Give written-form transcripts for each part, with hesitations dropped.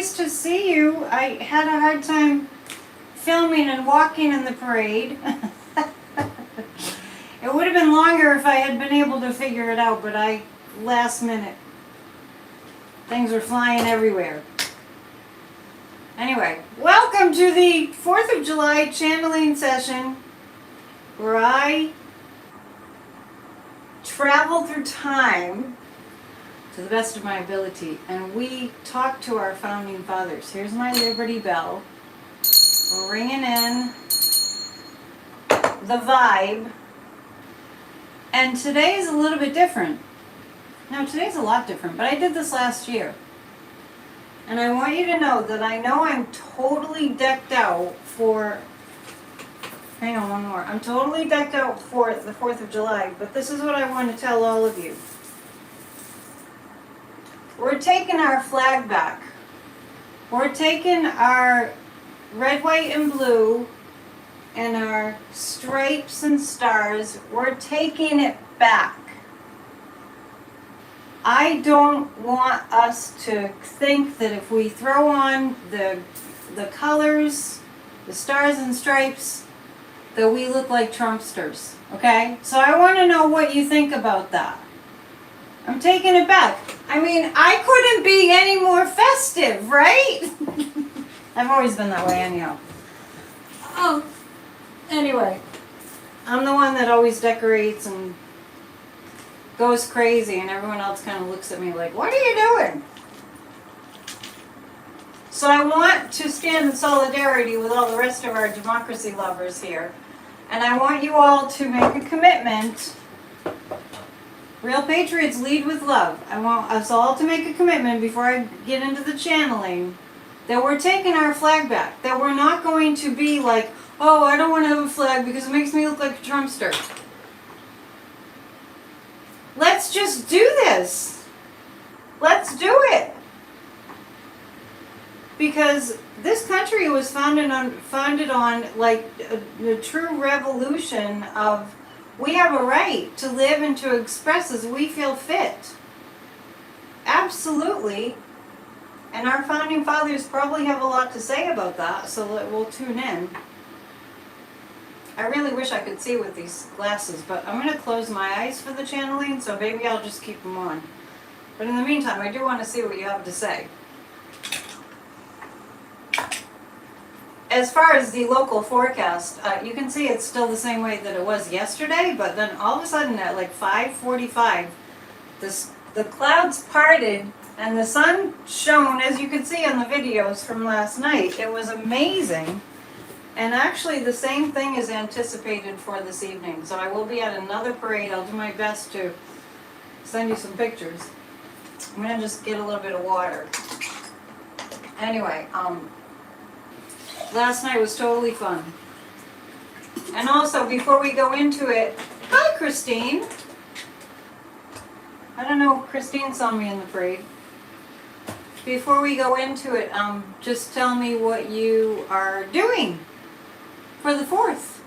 nice to see you. I had a hard time filming and walking in the parade. It would have been longer if I had been able to figure it out, but last minute, things were flying everywhere. Anyway, welcome to the 4th of July channeling session where I travel through time to the best of my ability and we talk to our founding fathers. Here's my Liberty Bell. We're ringing in the vibe. And today is a little bit different. No, today's a lot different, but I did this last year. And I want you to know that I know I'm totally decked out for, hang on, one more. I'm totally decked out for the 4th of July, but this is what I want to tell all of you. We're taking our flag back. We're taking our red, white, and blue and our stripes and stars. We're taking it back. I don't want us to think that if we throw on the colors, the stars and stripes, that we look like Trumpsters, okay? So I want to know what you think about that. I'm taking it back. I mean, I couldn't be any more festive, right? I've always been that way anyhow. Anyway, I'm the one that always decorates and goes crazy, and everyone else kind of looks at me like, what are you doing? So I want to stand in solidarity with all the rest of our democracy lovers here, and I want you all to make a commitment. Real patriots lead with love. I want us all to make a commitment before I get into the channeling that we're taking our flag back, that we're not going to be like, oh, I don't want to have a flag because it makes me look like a Trumpster. Let's just do this. Let's do it. Because this country was founded on like a true revolution of we have a right to live and to express as we feel fit. Absolutely. And our founding fathers probably have a lot to say about that, so we'll tune in. I really wish I could see with these glasses, but I'm going to close my eyes for the channeling, so maybe I'll just keep them on. But in the meantime, I do want to see what you have to say. As far as the local forecast, you can see it's still the same way that it was yesterday, but then all of a sudden at like 5:45, the clouds parted and the sun shone, as you can see on the videos from last night. It was amazing. And actually the same thing is anticipated for this evening. So I will be at another parade. I'll do my best to send you some pictures. I'm going to just get a little bit of water. Anyway, last night was totally fun. And also, before we go into it, hi Christine. I don't know if Christine saw me in the parade. Before we go into it, just tell me what you are doing for the 4th.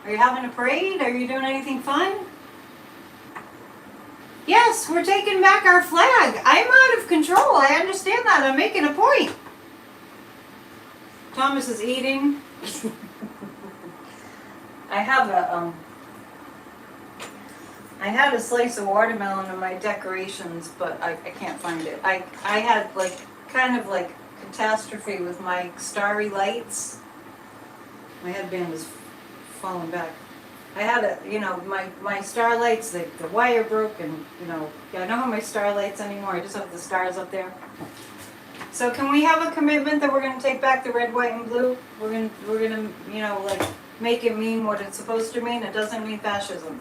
Are you having a parade? Are you doing anything fun? Yes, we're taking back our flag. I'm out of control. I understand that. I'm making a point. Thomas is eating. I had a slice of watermelon in my decorations, but I can't find it. I had like kind of like catastrophe with my starry lights. My headband was falling back. I had my starlights, the wire broke, and I don't have my starlights anymore. I just have the stars up there. So can we have a commitment that we're going to take back the red, white, and blue? We're gonna like make it mean what it's supposed to mean. It doesn't mean fascism.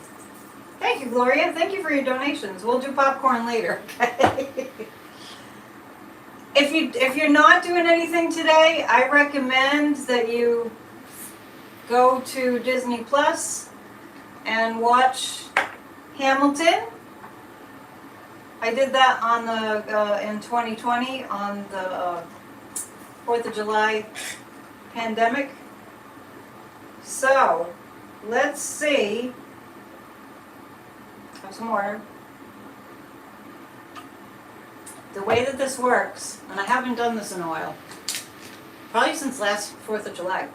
Thank you, Gloria. Thank you for your donations. We'll do popcorn later. Okay. If you're not doing anything today, I recommend that you go to Disney Plus and watch Hamilton. I did that on in 2020 on the 4th of July pandemic. So let's see. Have some water. the way that this works, and I haven't done this in a while, probably since last 4th of July.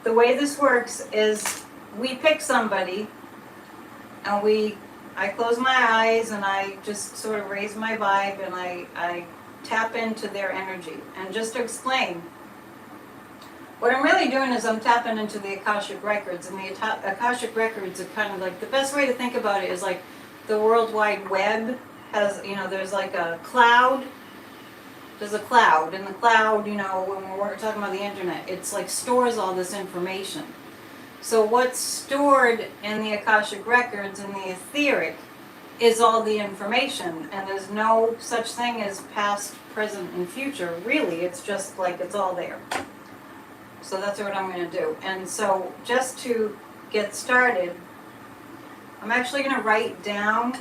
The way this works is we pick somebody and I close my eyes and I just sort of raise my vibe and I tap into their energy. And just to explain, what I'm really doing is I'm tapping into the Akashic Records, and the Akashic Records are kind of like, the best way to think about it is like the World Wide Web has, there's like a cloud. There's a cloud, and the cloud, when we're talking about the internet, it's like stores all this information. So what's stored in the Akashic Records and the etheric is all the information, and there's no such thing as past, present, and future. Really, it's just like it's all there. So that's what I'm going to do. And so just to get started, I'm actually going to write down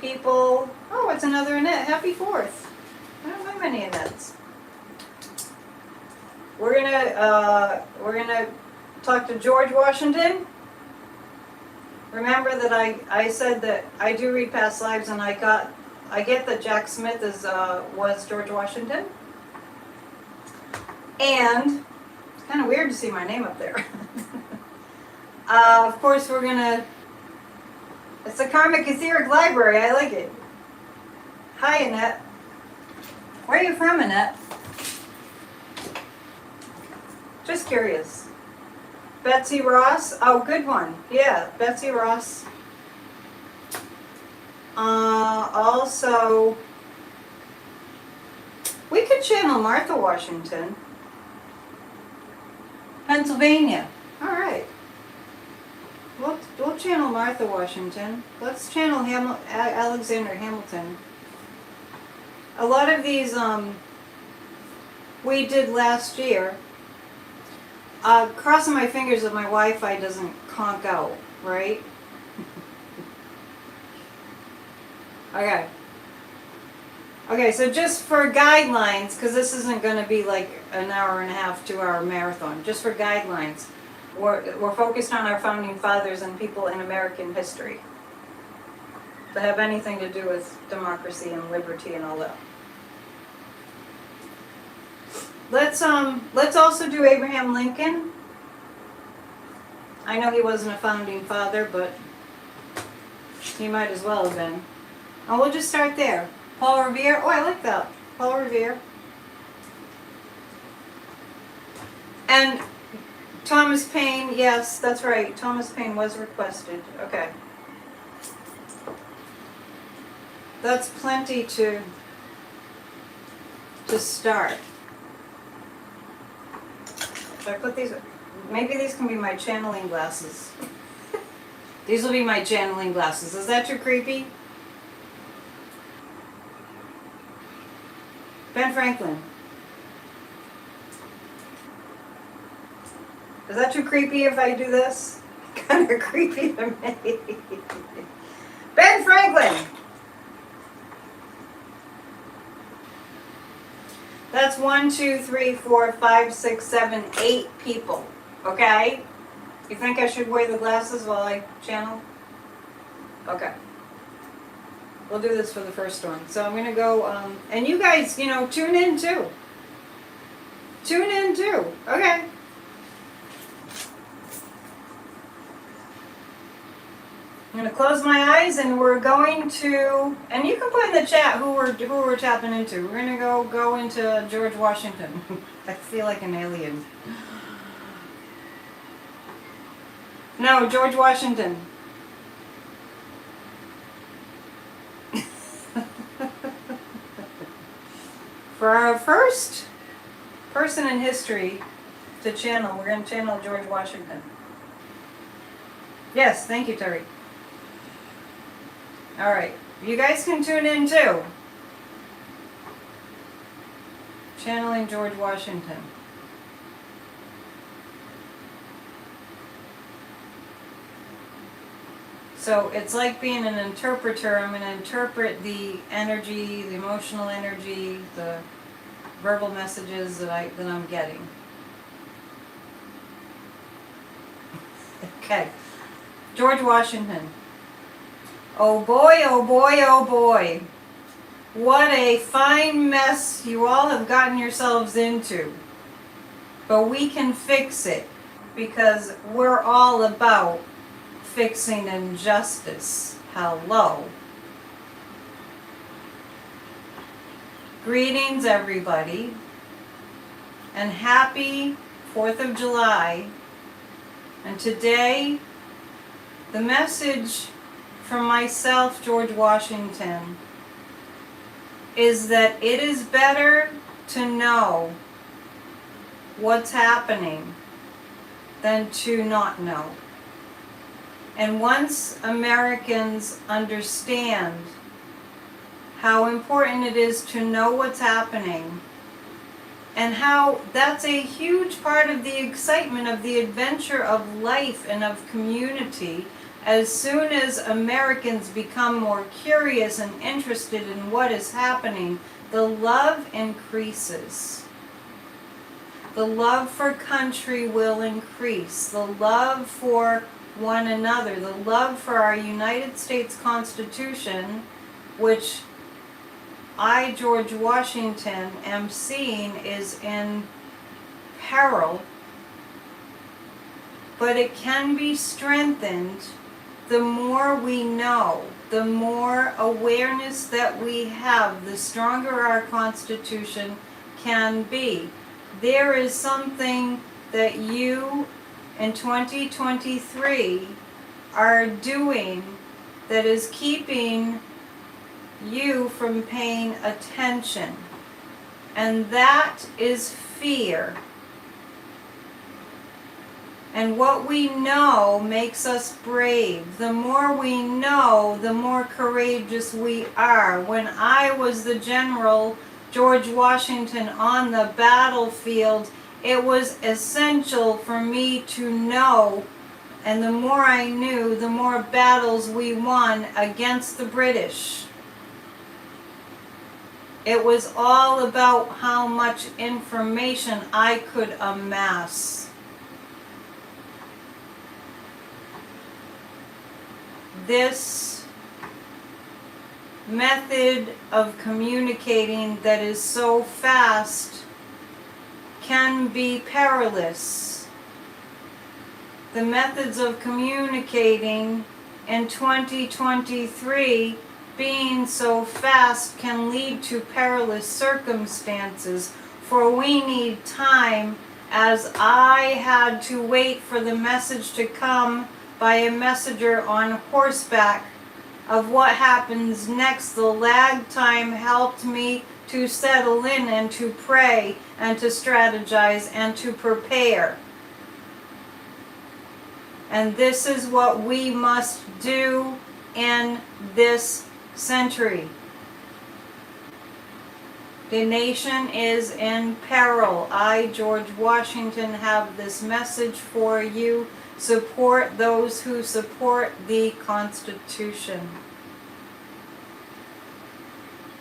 people. Oh, it's another Annette. Happy 4th. I don't know many Annettes. We're gonna talk to George Washington. Remember that I said that I do read past lives, and I get that Jack Smith was George Washington. And it's kind of weird to see my name up there. Of course, it's the Karmic Etheric Library. I like it. Hi, Annette. Where are you from, Annette? Just curious. Betsy Ross. Oh, good one. Yeah, Betsy Ross. Also, we could channel Martha Washington. Pennsylvania. All right. We'll channel Martha Washington. Let's channel Alexander Hamilton. A lot of these we did last year. Crossing my fingers that my Wi-Fi doesn't conk out, right? Okay. Okay, so just for guidelines, because this isn't going to be like an hour and a half, 2-hour marathon, just for guidelines, we're focused on our founding fathers and people in American history that have anything to do with democracy and liberty and all that. Let's also do Abraham Lincoln. I know he wasn't a founding father, but he might as well have been. And we'll just start there. Paul Revere. Oh, I like that. Paul Revere. And Thomas Paine. Yes, that's right. Thomas Paine was requested. Okay. That's plenty to start. Should I put these? Maybe these can be my channeling glasses. These will be my channeling glasses. Is that too creepy? Ben Franklin. Is that too creepy if I do this? Kind of creepy to me. Ben Franklin! That's 1, 2, 3, 4, 5, 6, 7, 8 people. Okay? You think I should wear the glasses while I channel? Okay. We'll do this for the first one. So I'm going to go, and you guys, tune in too. Tune in too. Okay. I'm going to close my eyes, and we're going to, and you can put in the chat who we're tapping into. We're going to go into George Washington. I feel like an alien. No, George Washington. For our first person in history to channel, we're going to channel George Washington. Yes, thank you, Terry. All right, you guys can tune in too. Channeling George Washington. So it's like being an interpreter. I'm going to interpret the energy, the emotional energy, the verbal messages that I'm getting. Okay. George Washington. Oh boy, oh boy, oh boy. What a fine mess you all have gotten yourselves into. But we can fix it because we're all about fixing injustice. Hello. Greetings, everybody, and happy 4th of July. And today, the message from myself, George Washington, is that it is better to know what's happening than to not know. And once Americans understand how important it is to know what's happening, and how that's a huge part of the excitement of the adventure of life and of community. As soon as Americans become more curious and interested in what is happening, the love increases. The love for country will increase. The love for one another. The love for our United States Constitution, which I, George Washington, am seeing is in peril. But it can be strengthened the more we know, the more awareness that we have, the stronger our Constitution can be. There is something that you in 2023 are doing that is keeping you from paying attention, and that is fear. And what we know makes us brave. The more we know, the more courageous we are. When I was the General George Washington on the battlefield, it was essential for me to know, and the more I knew, the more battles we won against the British. It was all about how much information I could amass. This method of communicating that is so fast can be perilous. The methods of communicating in 2023 being so fast can lead to perilous circumstances, for we need time, as I had to wait for the message to come by a messenger on horseback of what happens next. The lag time helped me to settle in and to pray and to strategize and to prepare. And this is what we must do in this century. The nation is in peril. I, George Washington, have this message for you. Support those who support the Constitution.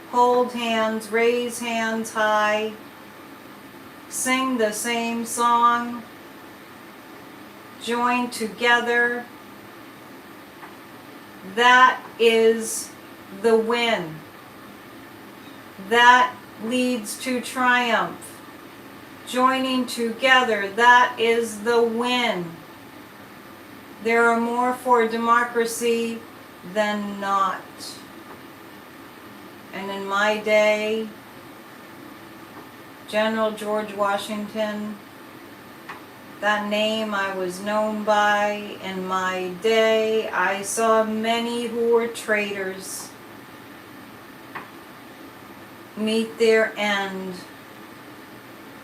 Hold hands, raise hands high, sing the same song, join together. That is the win. That leads to triumph. Joining together, that is the win. There are more for democracy than not. And in my day, General George Washington, that name I was known by. In my day, I saw many who were traitors meet their end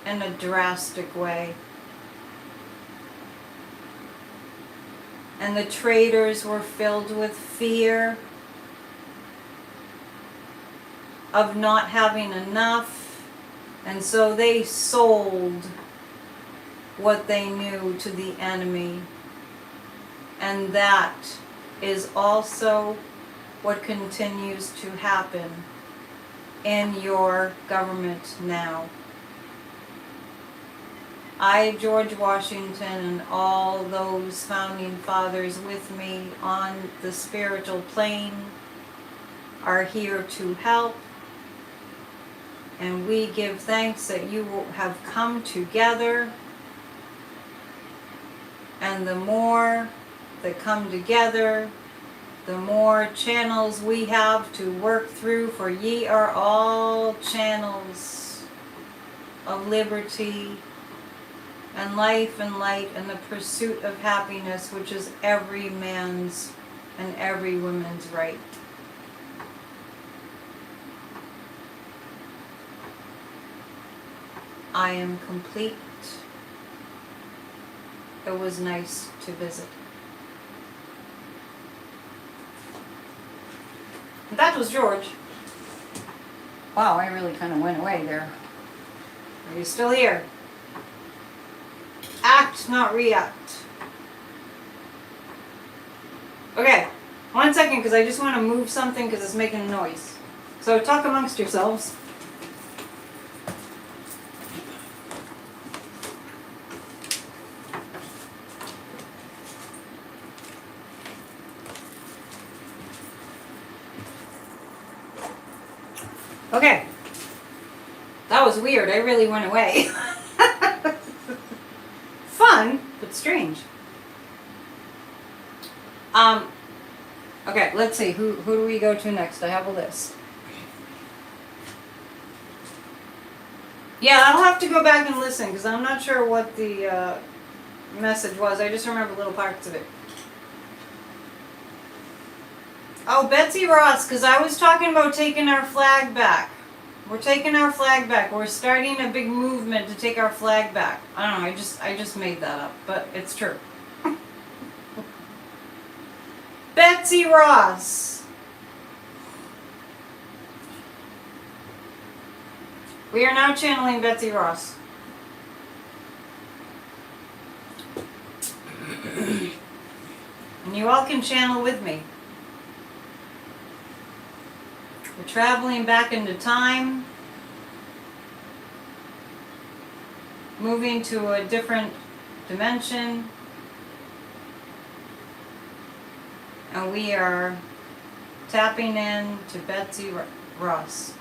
in a drastic way. And the traitors were filled with fear of not having enough, and so they sold what they knew to the enemy. And that is also what continues to happen in your government now. I, George Washington, and all those founding fathers with me on the spiritual plane are here to help, And we give thanks that you have come together. And the more that come together, the more channels we have to work through, for ye are all channels of liberty and life and light and the pursuit of happiness, which is every man's and every woman's right. I am complete. It was nice to visit. That was George. Wow, I really kind of went away there. Are you still here? Act, not react. Okay, 1 second, because I just want to move something because it's making a noise. So talk amongst yourselves. Okay, that was weird. I really went away. Fun, but strange. Okay, let's see. Who do we go to next? I have a list. Yeah, I'll have to go back and listen because I'm not sure what the message was. I just remember little parts of it. Oh, Betsy Ross, because I was talking about taking our flag back. We're taking our flag back. We're starting a big movement to take our flag back. I don't know, I just made that up, but it's true. Betsy Ross. We are now channeling Betsy Ross. And you all can channel with me. We're traveling back into time, moving to a different dimension, and we are tapping in to Betsy Ross.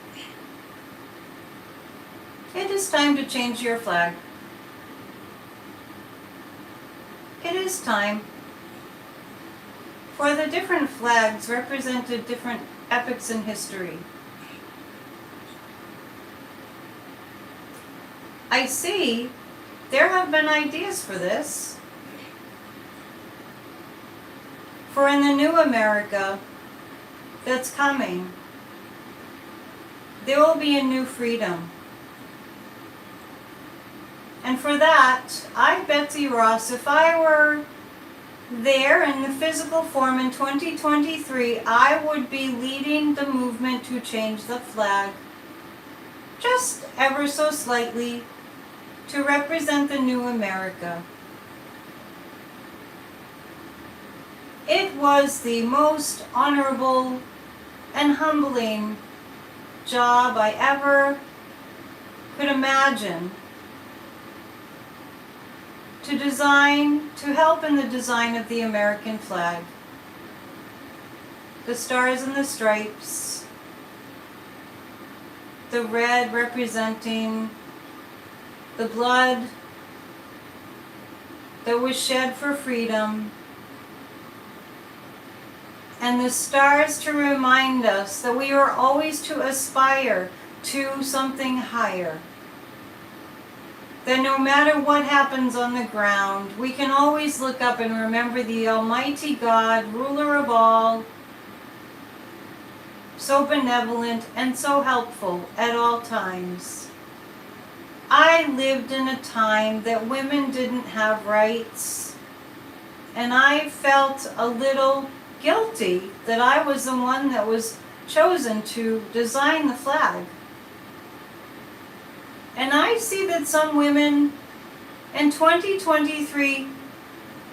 It is time to change your flag. It is time, for the different flags represented different epochs in history. I see there have been ideas for this. For in the new America that's coming, there will be a new freedom. And for that, I, Betsy Ross, if I were there in the physical form in 2023, I would be leading the movement to change the flag just ever so slightly to represent the new America. It was the most honorable and humbling job I ever could imagine to help in the design of the American flag. The stars and the stripes, the red representing the blood that was shed for freedom, and the stars to remind us that we are always to aspire to something higher. That no matter what happens on the ground, we can always look up and remember the Almighty God, ruler of all, so benevolent and so helpful at all times. I lived in a time that women didn't have rights, and I felt a little guilty that I was the one that was chosen to design the flag. And I see that some women in 2023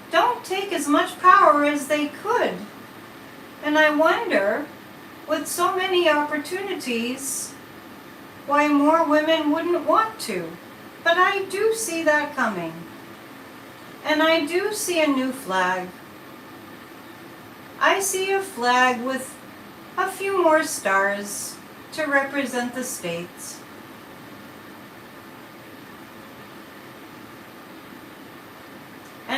don't take as much power as they could. And I wonder, with so many opportunities, why more women wouldn't want to. But I do see that coming. And I do see a new flag. I see a flag with a few more stars to represent the states.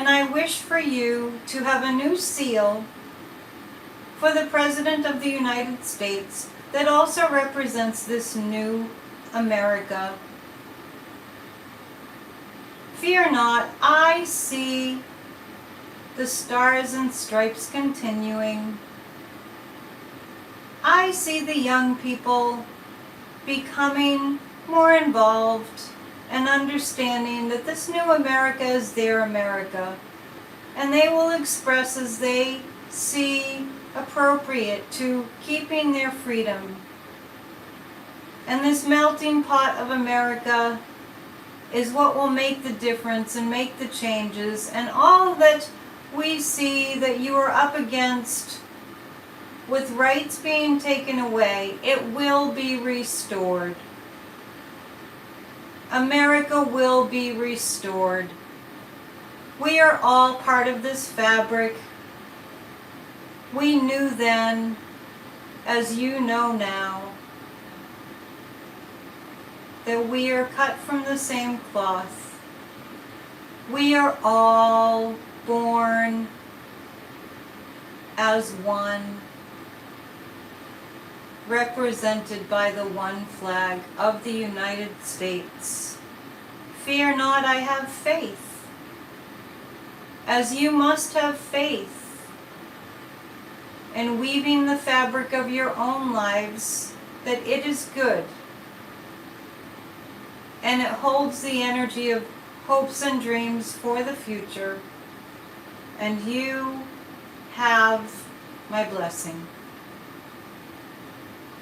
And I wish for you to have a new seal for the President of the United States that also represents this new America. Fear not, I see the stars and stripes continuing. I see the young people becoming more involved and understanding that this new America is their America. And they will express as they see appropriate to keeping their freedom. And this melting pot of America is what will make the difference and make the changes. And all that we see that you are up against with rights being taken away, it will be restored. America will be restored. We are all part of this fabric. We knew then, as you know now, that we are cut from the same cloth. We are all born as one, represented by the one flag of the United States. Fear not, I have faith, as you must have faith in weaving the fabric of your own lives, that it is good, and it holds the energy of hopes and dreams for the future, and you have my blessing.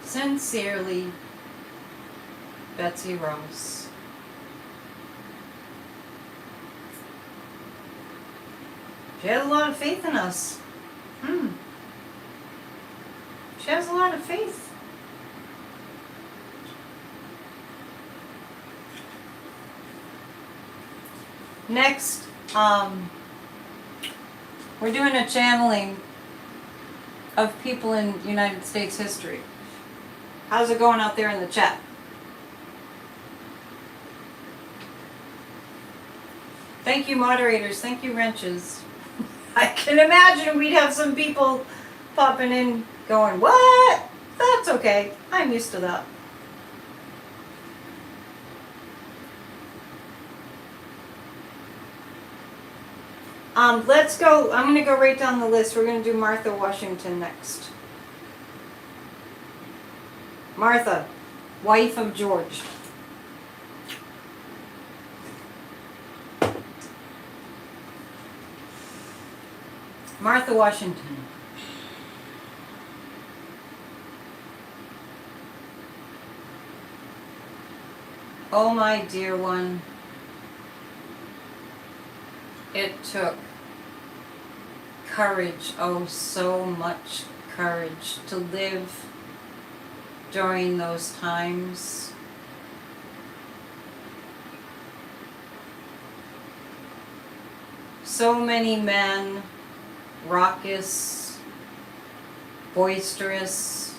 Sincerely, Betsy Rose. She has a lot of faith in us. She has a lot of faith. Next, we're doing a channeling of people in United States history. How's it going out there in the chat? Thank you, moderators. Thank you, wrenches. I can imagine we'd have some people popping in going, what? That's okay. I'm used to that. Let's go. I'm going to go right down the list. We're going to do Martha Washington next. Martha, wife of George. Martha Washington. Oh, my dear one. It took courage, oh, so much courage to live during those times. So many men, raucous, boisterous,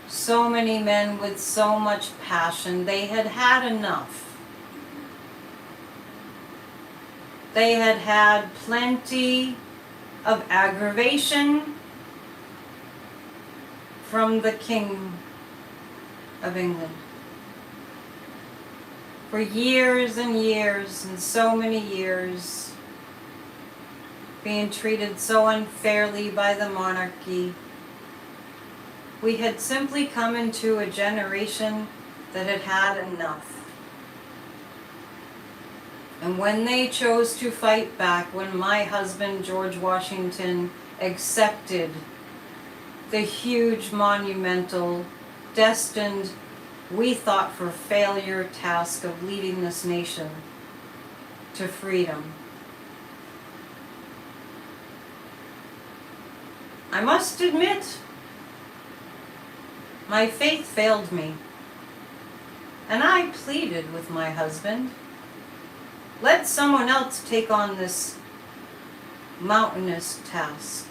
so many men with so much passion. They had had enough. They had had plenty of aggravation from the King of England. For years and years and so many years, being treated so unfairly by the monarchy. We had simply come into a generation that had had enough. And when they chose to fight back, when my husband, George Washington, accepted the huge, monumental, destined, we thought for failure task of leading this nation to freedom, I must admit, my faith failed me. And I pleaded with my husband, let someone else take on this mountainous task.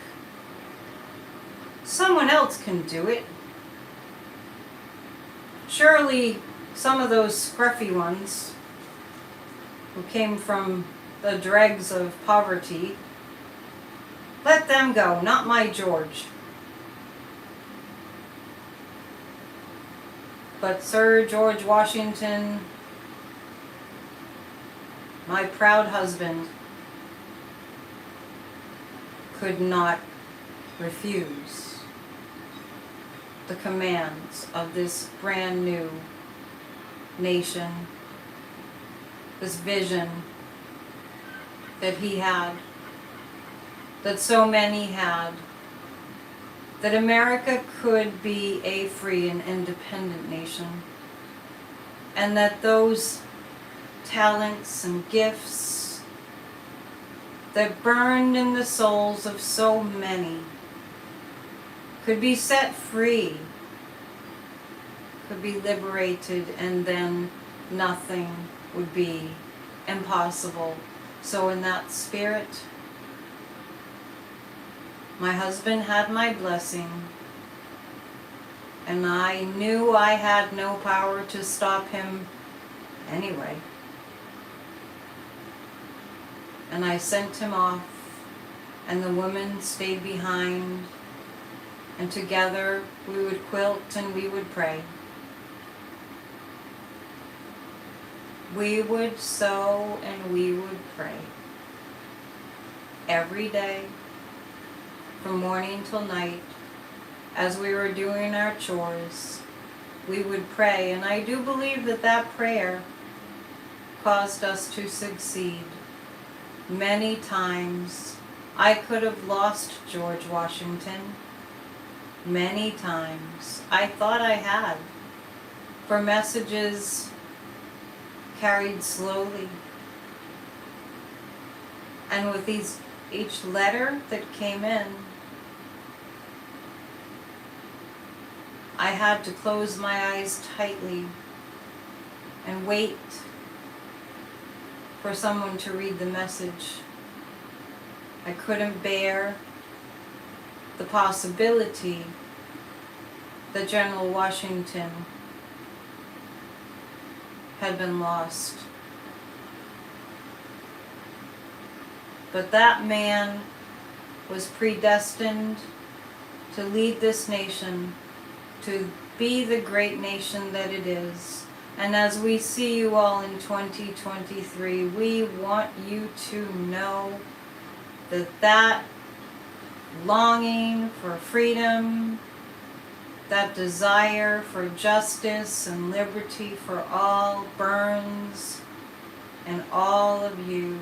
Someone else can do it. Surely some of those scruffy ones who came from the dregs of poverty. Let them go, not my George. But Sir George Washington, my proud husband, could not refuse the commands of this brand new nation, this vision that he had, that so many had, that America could be a free and independent nation, and that those talents and gifts that burned in the souls of so many could be set free, could be liberated, and then nothing would be impossible. So in that spirit, my husband had my blessing, and I knew I had no power to stop him anyway. And I sent him off, and the women stayed behind, and together we would quilt and we would pray. We would sew and we would pray. Every day, from morning till night, as we were doing our chores, we would pray. And I do believe that that prayer caused us to succeed. Many times I could have lost George Washington. Many times I thought I had, for messages carried slowly. And with each letter that came in, I had to close my eyes tightly and wait for someone to read the message. I couldn't bear the possibility that General Washington had been lost. But that man was predestined to lead this nation, to be the great nation that it is. And as we see you all in 2023, we want you to know that that longing for freedom, that desire for justice and liberty for all burns in all of you,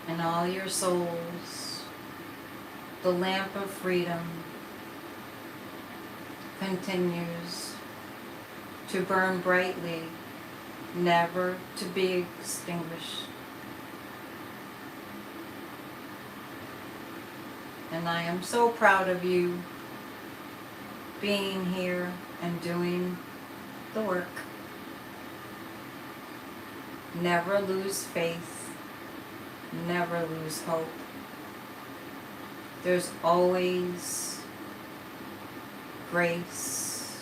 in all your souls. The lamp of freedom continues to burn brightly, never to be extinguished. And I am so proud of you being here and doing the work. Never lose faith, never lose hope. There's always grace,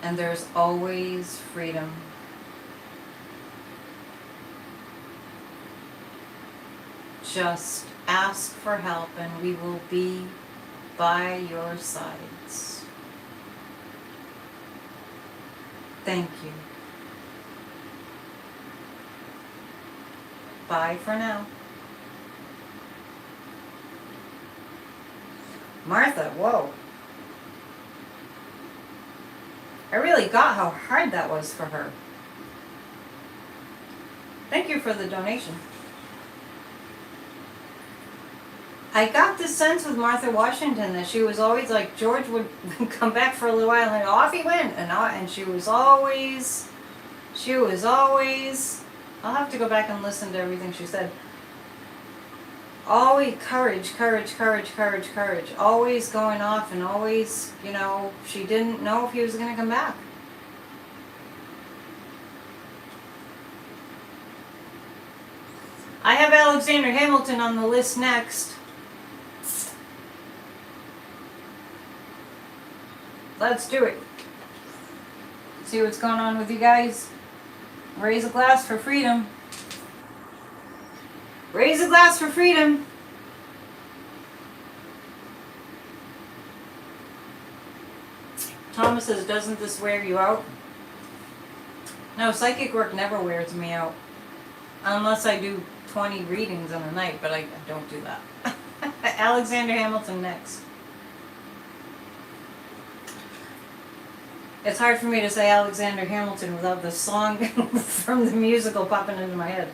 and there's always freedom. Just ask for help and we will be by your sides. Thank you. Bye for now. Martha, whoa. I really got how hard that was for her. Thank you for the donation. I got this sense with Martha Washington that she was always like, George would come back for a little while and then off he went. And she was always, I'll have to go back and listen to everything she said. Always courage, courage, courage, courage, courage. Always going off and always, she didn't know if he was going to come back. I have Alexander Hamilton on the list next. Let's do it. See what's going on with you guys? Raise a glass for freedom. Raise a glass for freedom. Thomas says, doesn't this wear you out? No, psychic work never wears me out. Unless I do 20 readings in a night, but I don't do that. Alexander Hamilton next. It's hard for me to say Alexander Hamilton without the song from the musical popping into my head.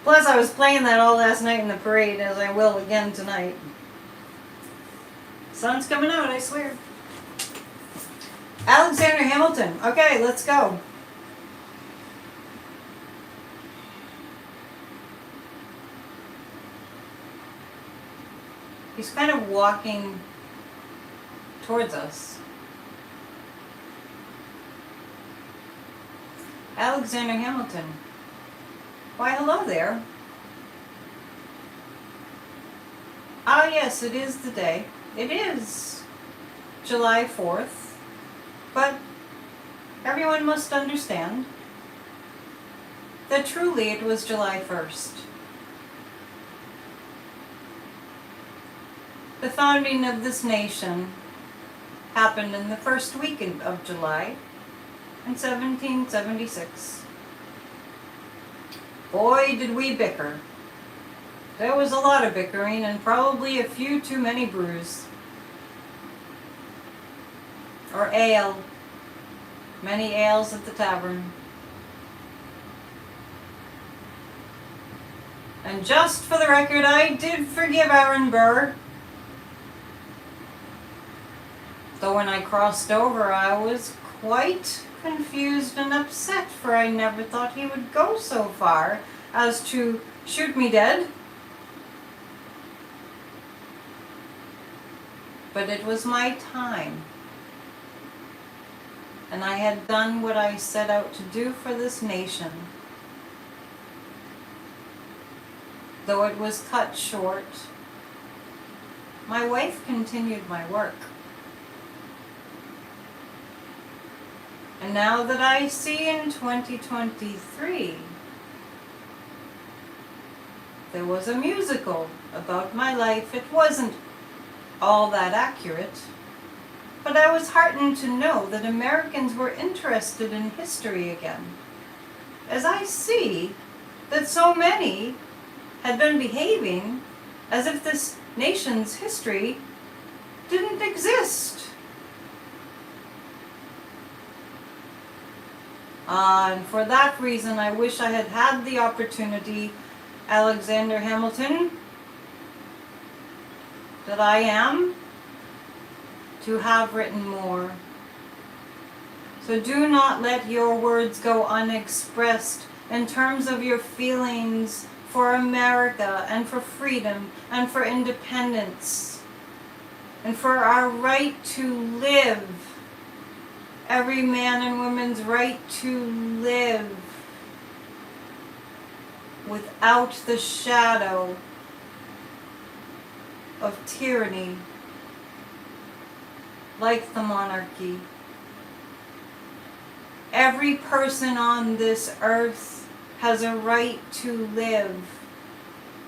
Plus, I was playing that all last night in the parade, as I will again tonight. Sun's coming out, I swear. Alexander Hamilton. Okay, let's go. He's kind of walking towards us. Alexander Hamilton. Why, hello there. Ah, yes, it is the day. It is July 4th. But everyone must understand that truly it was July 1st. The founding of this nation happened in the first week of July in 1776. Boy, did we bicker. There was a lot of bickering and probably a few too many brews. Or ale. Many ales at the tavern. And just for the record, I did forgive Aaron Burr. Though when I crossed over, I was quite confused and upset, for I never thought he would go so far as to shoot me dead. But it was my time. And I had done what I set out to do for this nation. Though it was cut short, my wife continued my work. And now that I see in 2023, there was a musical about my life. It wasn't all that accurate, but I was heartened to know that Americans were interested in history again, as I see that so many had been behaving as if this nation's history didn't exist. And for that reason, I wish I had had the opportunity, Alexander Hamilton, that I am, to have written more. So do not let your words go unexpressed in terms of your feelings for America and for freedom and for independence and for our right to live. Every man and woman's right to live without the shadow of tyranny, like the monarchy. Every person on this earth has a right to live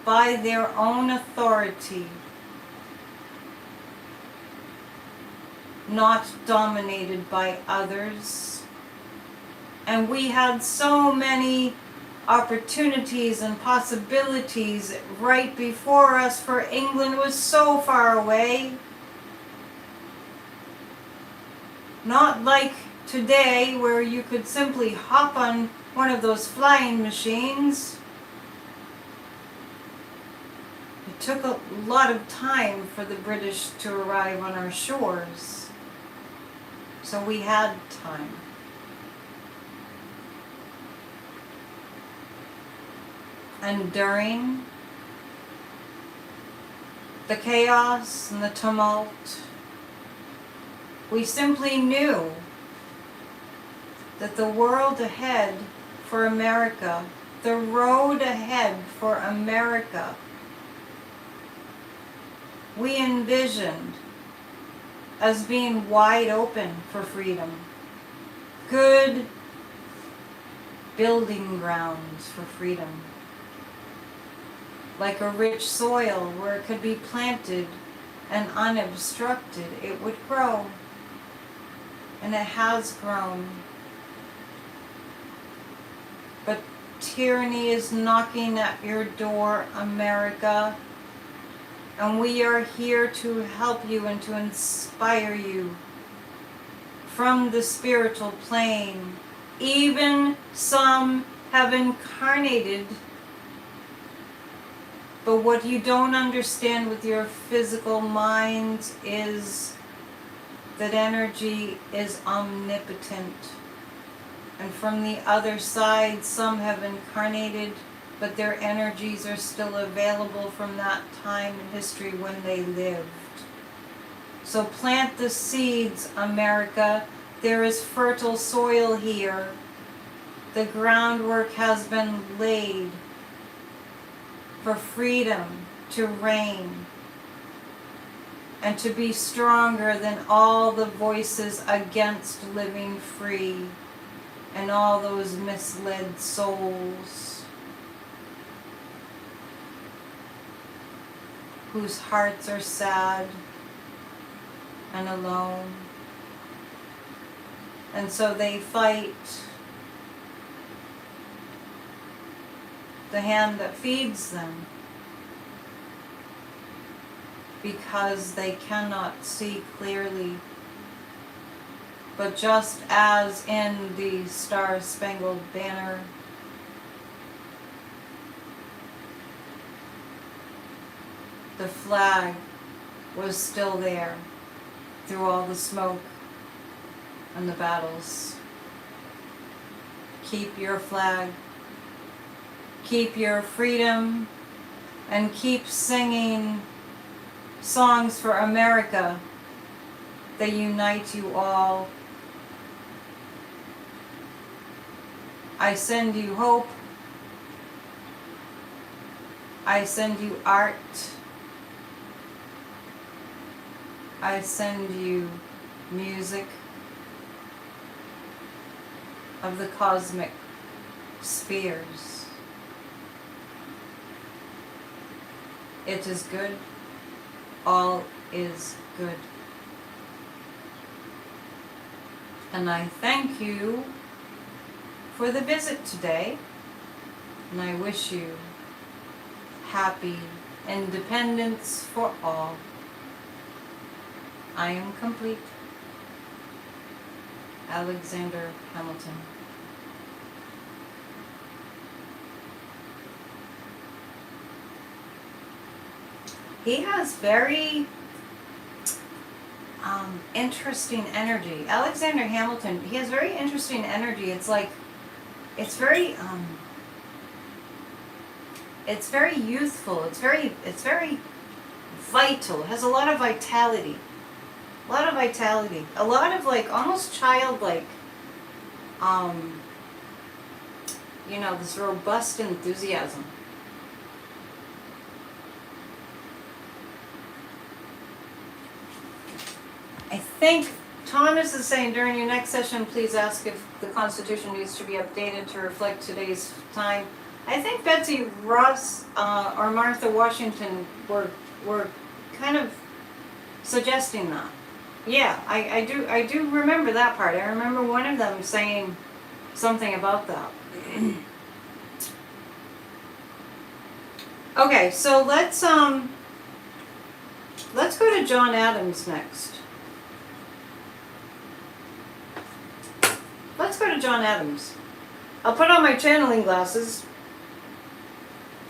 by their own authority, not dominated by others. And we had so many opportunities and possibilities right before us, for England was so far away. Not like today, where you could simply hop on one of those flying machines. It took a lot of time for the British to arrive on our shores. So we had time. And during the chaos and the tumult, we simply knew that the world ahead for America, the road ahead for America, we envisioned as being wide open for freedom. good building grounds for freedom. Like a rich soil where it could be planted and unobstructed, it would grow. And it has grown. But tyranny is knocking at your door, America. And we are here to help you and to inspire you from the spiritual plane. Even some have incarnated. But what you don't understand with your physical minds is that energy is omnipotent. And from the other side, some have incarnated, but their energies are still available from that time in history when they lived. So plant the seeds, America. There is fertile soil here. The groundwork has been laid for freedom to reign and to be stronger than all the voices against living free and all those misled souls whose hearts are sad and alone. And so they fight the hand that feeds them because they cannot see clearly. But just as in the Star-Spangled Banner, the flag was still there through all the smoke and the battles. Keep your flag, keep your freedom, and keep singing songs for America that unite you all. I send you hope. I send you art. I send you music of the cosmic spheres. It is good. All is good. And I thank you for the visit today, and I wish you happy independence for all. I am complete. Alexander Hamilton. He has very interesting energy. Alexander Hamilton, he has very interesting energy. It's like, it's very youthful. It's very vital. It has a lot of vitality. A lot of vitality. A lot of like almost childlike, this robust enthusiasm. I think Thomas is saying during your next session, please ask if the Constitution needs to be updated to reflect today's time. I think Betsy Ross or Martha Washington were kind of suggesting that. Yeah, I do remember that part. I remember one of them saying something about that. Okay, so let's go to John Adams next. Let's go to John Adams. I'll put on my channeling glasses.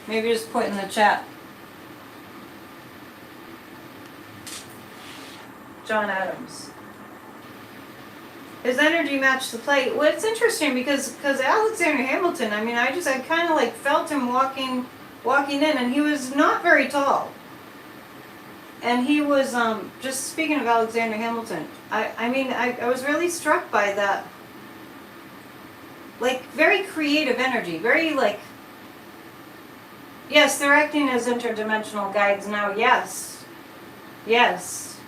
Maybe just put in the chat. John Adams. His energy matched the plate. Well, it's interesting because Alexander Hamilton, I mean, I kind of like felt him walking in, and he was not very tall. And he was, just speaking of Alexander Hamilton, I was really struck by that. Like, very creative energy, very like, yes, they're acting as interdimensional guides now, yes. Yes.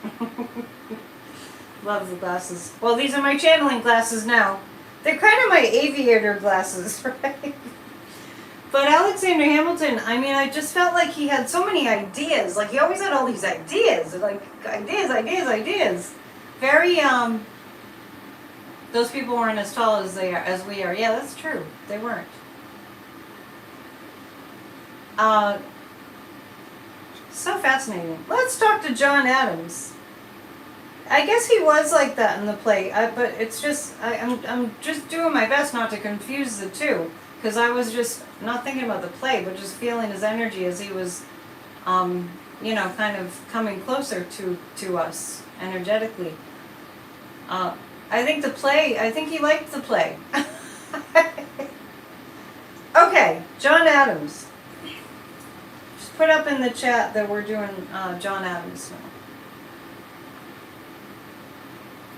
Love the glasses. Well, these are my channeling glasses now. They're kind of my aviator glasses, right? But Alexander Hamilton, I mean, I just felt like he had so many ideas. Like, he always had all these ideas. Like, ideas. Very, those people weren't as tall as we are. Yeah, that's true. They weren't. So fascinating. Let's talk to John Adams. I guess he was like that in the play, but it's just, I'm just doing my best not to confuse the two, because I was just not thinking about the play, but just feeling his energy as he was, you know, kind of coming closer to us energetically. I think he liked the play. Okay, John Adams. Just put up in the chat that we're doing John Adams now.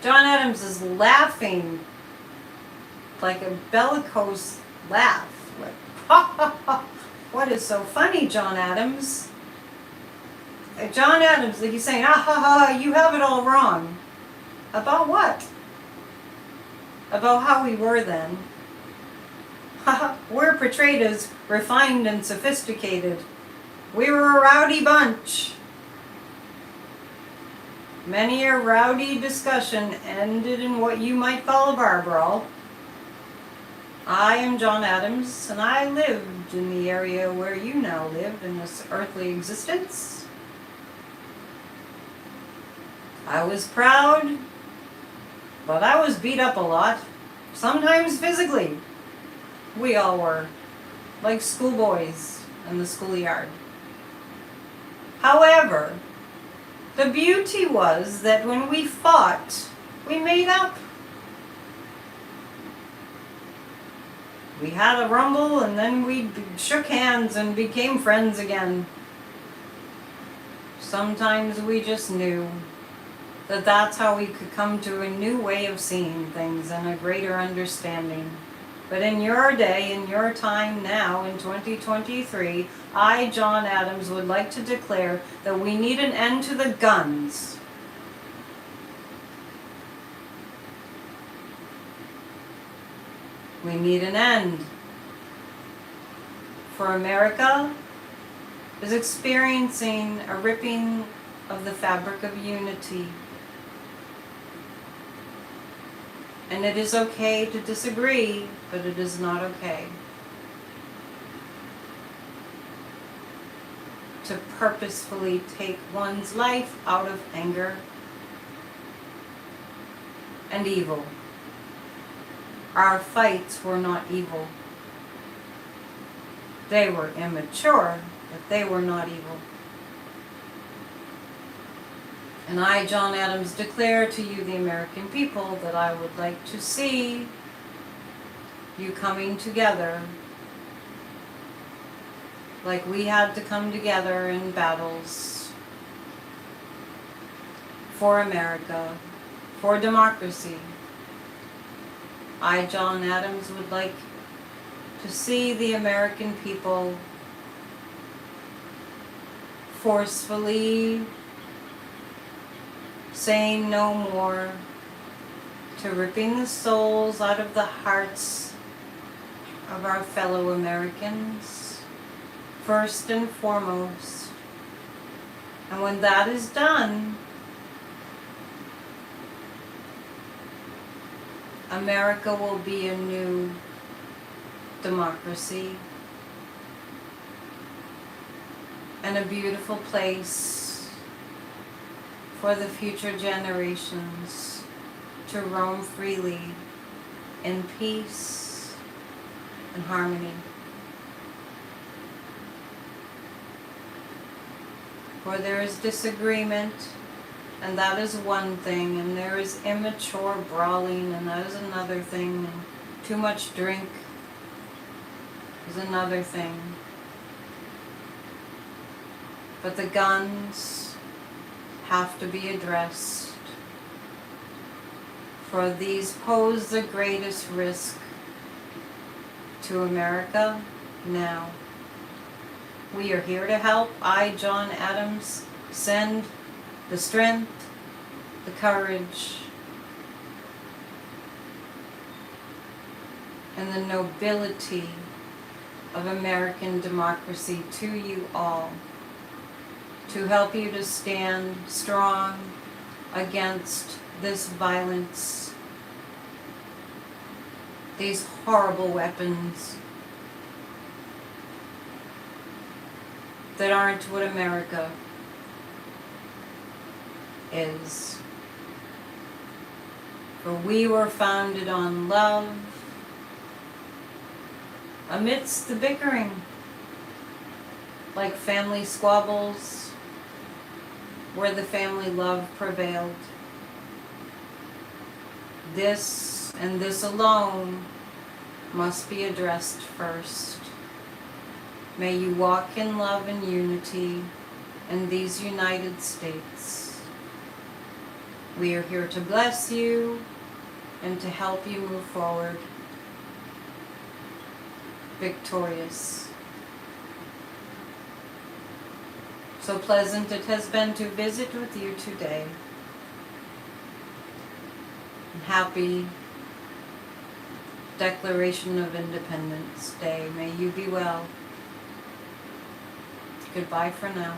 John Adams is laughing like a bellicose laugh. Like, ha ha ha. What is so funny, John Adams? John Adams, he's saying, ah ha ha, you have it all wrong. About what? About how we were then. We're portrayed as refined and sophisticated. We were a rowdy bunch. Many a rowdy discussion ended in what you might call a bar brawl. I am John Adams, and I lived in the area where you now live in this earthly existence. I was proud, but I was beat up a lot, sometimes physically. We all were, like schoolboys in the schoolyard. However, the beauty was that when we fought, we made up. We had a rumble, and then we shook hands and became friends again. Sometimes we just knew that that's how we could come to a new way of seeing things and a greater understanding. But in your day, in your time now, in 2023, I, John Adams, would like to declare that we need an end to the guns. We need an end. For America is experiencing a ripping of the fabric of unity. And it is okay to disagree, but it is not okay to purposefully take one's life out of anger and evil. Our fights were not evil. They were immature, but they were not evil. And I, John Adams, declare to you, the American people, that I would like to see you coming together like we had to come together in battles for America, for democracy. I, John Adams, would like to see the American people forcefully saying no more to ripping the souls out of the hearts of our fellow Americans, first and foremost. And when that is done, America will be a new democracy and a beautiful place for the future generations to roam freely in peace and harmony. For there is disagreement, and that is one thing, and there is immature brawling, and that is another thing, and too much drink is another thing. But the guns have to be addressed, for these pose the greatest risk to America now. We are here to help. I, John Adams, send the strength, the courage, and the nobility of American democracy to you all, to help you to stand strong against this violence, these horrible weapons that aren't what America is. For we were founded on love amidst the bickering, like family squabbles, where the family love prevailed. This and this alone must be addressed first. May you walk in love and unity in these United States. We are here to bless you and to help you move forward victorious. So pleasant it has been to visit with you today. Happy Declaration of Independence Day. May you be well. Goodbye for now.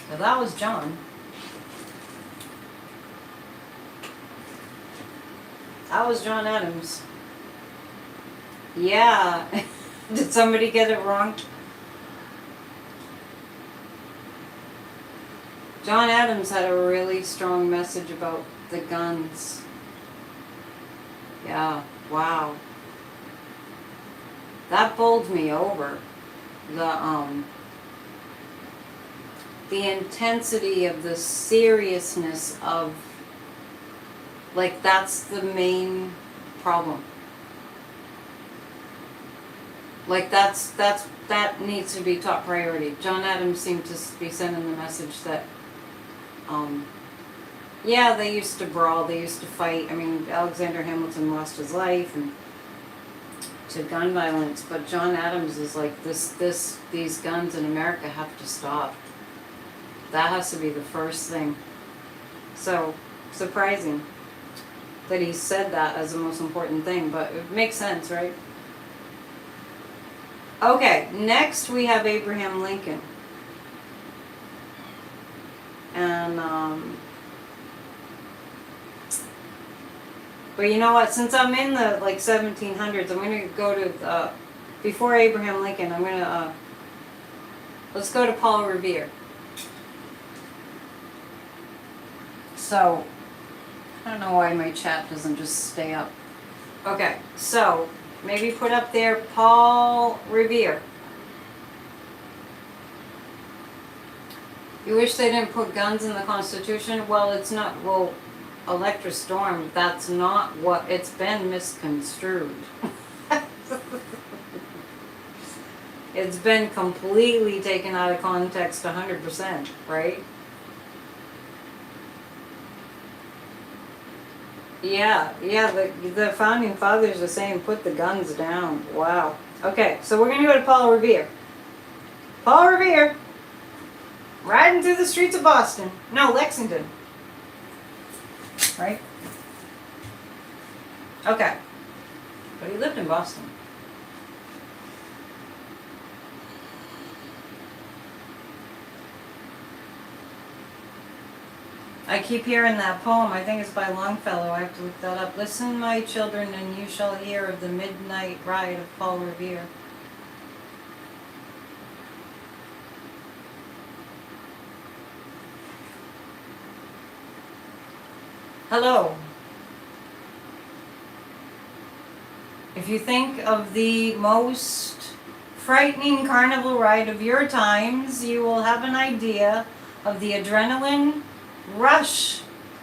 So that was John. That was John Adams. Yeah. Did somebody get it wrong? John Adams had a really strong message about the guns. Yeah, wow. That bowled me over. The intensity of the seriousness of, like, that's the main problem. Like, that needs to be top priority. John Adams seemed to be sending the message that, yeah, they used to brawl, they used to fight. I mean, Alexander Hamilton lost his life and to gun violence, but John Adams is like, these guns in America have to stop. That has to be the first thing. So, surprising that he said that as the most important thing, but it makes sense, right? Okay, next we have Abraham Lincoln. And, but you know what, since I'm in the, like, 1700s, I'm going to go to, before Abraham Lincoln, I'm going to, let's go to Paul Revere. So, I don't know why my chat doesn't just stay up. Okay, so, maybe put up there Paul Revere. You wish they didn't put guns in the Constitution? Well, it's not, well, Electra Storm, that's not what, it's been misconstrued. It's been completely taken out of context 100%, right? Yeah, the founding fathers are saying put the guns down. Wow. Okay, so we're going to go to Paul Revere. Paul Revere, riding through the streets of Boston. No, Lexington. Right? Okay. But he lived in Boston. I keep hearing that poem. I think it's by Longfellow. I have to look that up. Listen, my children, and you shall hear of the midnight ride of Paul Revere. Hello. If you think of the most frightening carnival ride of your times, you will have an idea of the adrenaline rush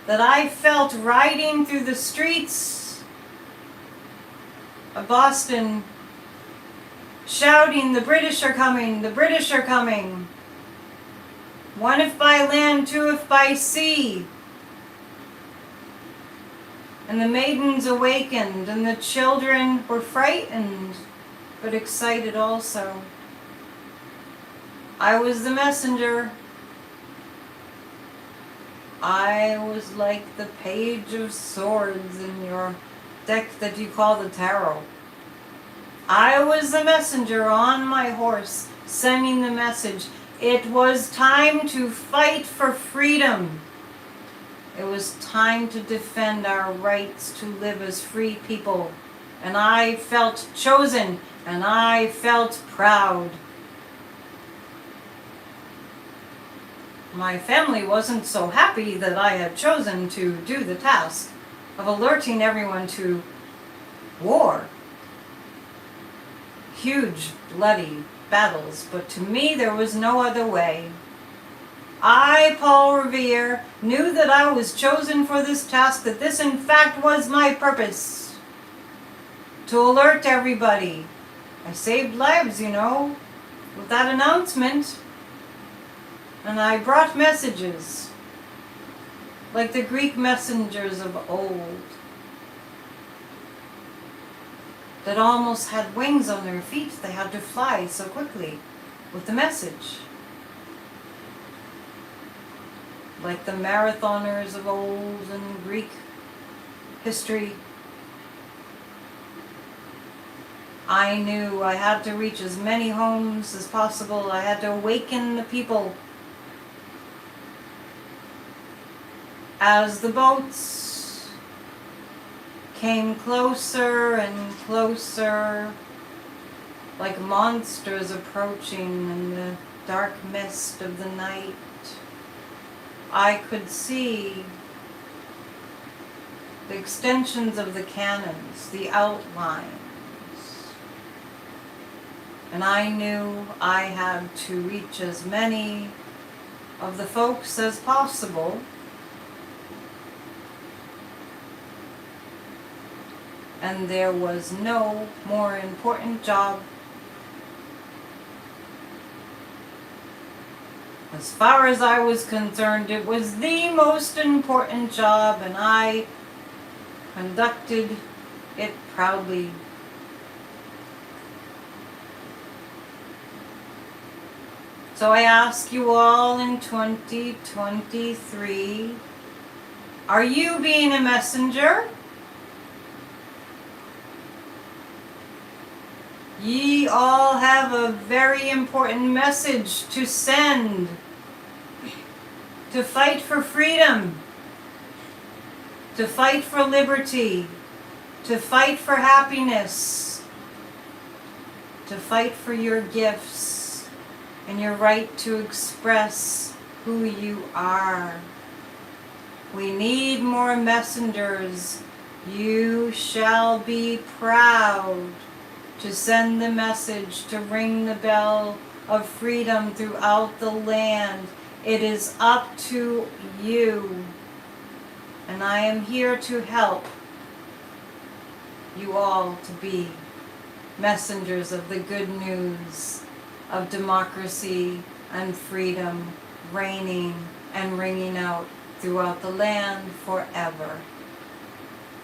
that I felt riding through the streets of Boston, shouting, "The British are coming, the British are coming. One if by land, two if by sea." And the maidens awakened, and the children were frightened, but excited also. I was the messenger. I was like the page of swords in your deck that you call the tarot. I was the messenger on my horse, sending the message. It was time to fight for freedom. It was time to defend our rights to live as free people. And I felt chosen, and I felt proud. My family wasn't so happy that I had chosen to do the task of alerting everyone to war. Huge, bloody battles, but to me there was no other way. I, Paul Revere, knew that I was chosen for this task, that this in fact was my purpose. To alert everybody. I saved lives, with that announcement. And I brought messages, like the Greek messengers of old, that almost had wings on their feet. They had to fly so quickly with the message. Like the marathoners of old in Greek history. I knew I had to reach as many homes as possible. I had to awaken the people. As the boats came closer and closer, like monsters approaching in the dark mist of the night, I could see the extensions of the cannons, the outlines. And I knew I had to reach as many of the folks as possible. And there was no more important job. As far as I was concerned, it was the most important job, and I conducted it proudly. So I ask you all in 2023, are you being a messenger? Ye all have a very important message to send. To fight for freedom. To fight for liberty. To fight for happiness. To fight for your gifts and your right to express who you are. We need more messengers. You shall be proud to send the message, to ring the bell of freedom throughout the land. It is up to you. And I am here to help you all to be messengers of the good news of democracy and freedom reigning and ringing out throughout the land forever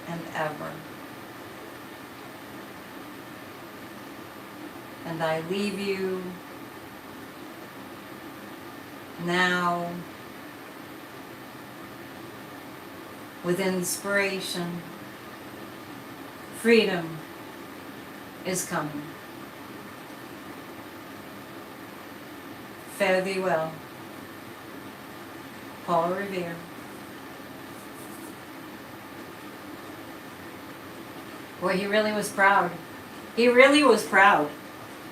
and ever. And I leave you now with inspiration. Freedom is coming. Fare thee well. Paul Revere. Boy, he really was proud. He really was proud.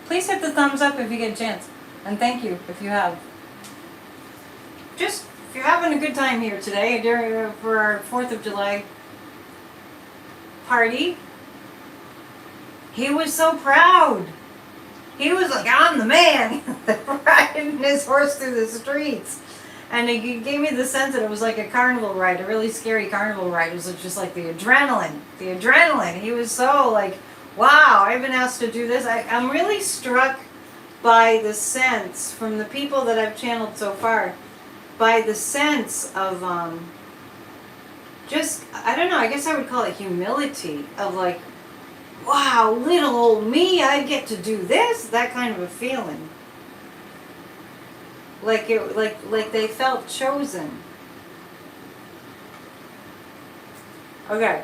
Please hit the thumbs up if you get a chance. And thank you if you have. Just, if you're having a good time here today for our 4th of July party, he was so proud. He was like, I'm the man, riding his horse through the streets. And it gave me the sense that it was like a carnival ride, a really scary carnival ride. It was just like the adrenaline. He was so like, wow, I've been asked to do this. I'm really struck by the sense from the people that I've channeled so far, by the sense of just, I don't know, I guess I would call it humility, of like, wow, little old me, I get to do this, that kind of a feeling. Like they felt chosen. Okay.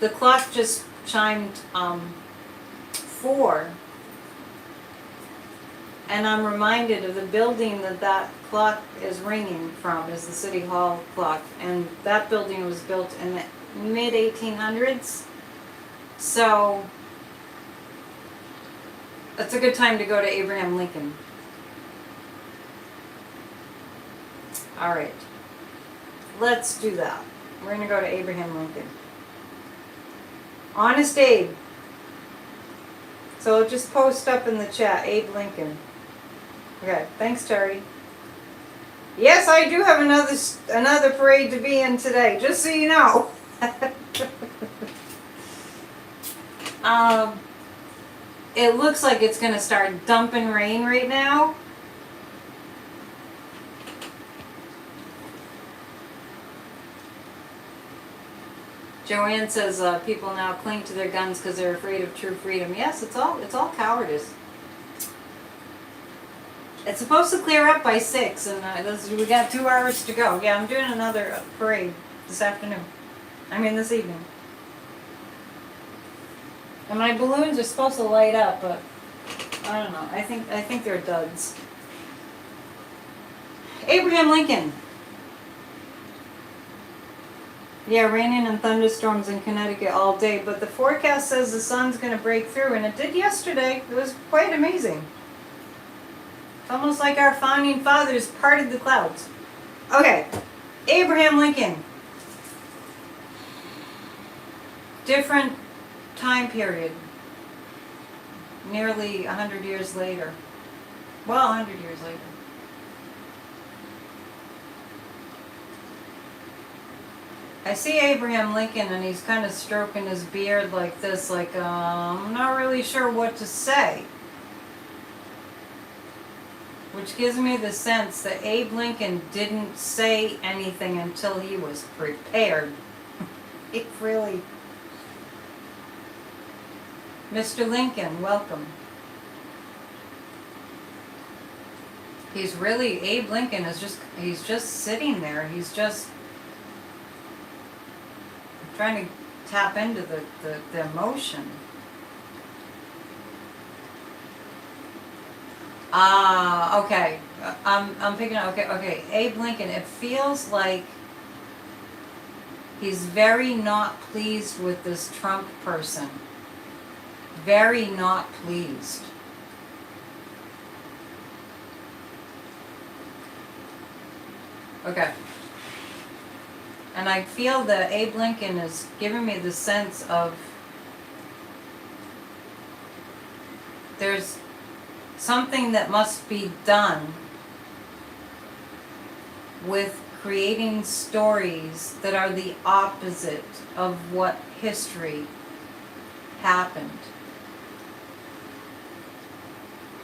The clock just chimed 4, and I'm reminded of the building that clock is ringing from is the City Hall clock, and that building was built in the mid-1800s. So it's a good time to go to Abraham Lincoln. All right, let's do that. We're gonna go to Abraham Lincoln. Honest Abe. So just post up in the chat, Abe Lincoln. Okay, thanks, Terry. Yes, I do have another parade to be in today, just so you know. It looks like it's gonna start dumping rain right now. Joanne says people now cling to their guns because they're afraid of true freedom. Yes, it's all cowardice. It's supposed to clear up by 6, and we got 2 hours to go. Yeah, I'm doing another parade this afternoon. This evening. And my balloons are supposed to light up, but I don't know. I think they're duds. Abraham Lincoln. Yeah, raining and thunderstorms in Connecticut all day, but the forecast says the sun's going to break through, and it did yesterday. It was quite amazing. It's almost like our founding fathers parted the clouds. Okay, Abraham Lincoln. Different time period. Nearly 100 years later. Well, 100 years later. I see Abraham Lincoln and he's kind of stroking his beard like this, like, I'm not really sure what to say. Which gives me the sense that Abe Lincoln didn't say anything until he was prepared. It really... Mr. Lincoln, welcome. He's really, Abe Lincoln is he's just sitting there. He's just trying to tap into the emotion. Okay. I'm picking up, okay. Abe Lincoln, it feels like he's very not pleased with this Trump person. Very not pleased. Okay. And I feel that Abe Lincoln is giving me the sense of there's something that must be done with creating stories that are the opposite of what history happened.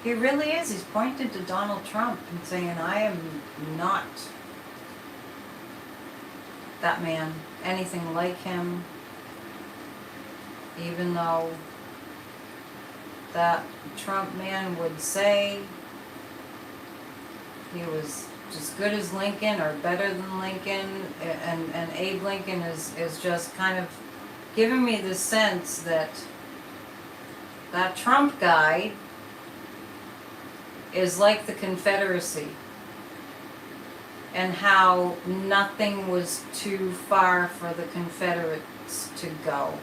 He really is. He's pointing to Donald Trump and saying, I am not that man, anything like him, even though that Trump man would say he was as good as Lincoln or better than Lincoln, and Abe Lincoln is just kind of giving me the sense that that Trump guy is like the Confederacy, and how nothing was too far for the Confederates to go.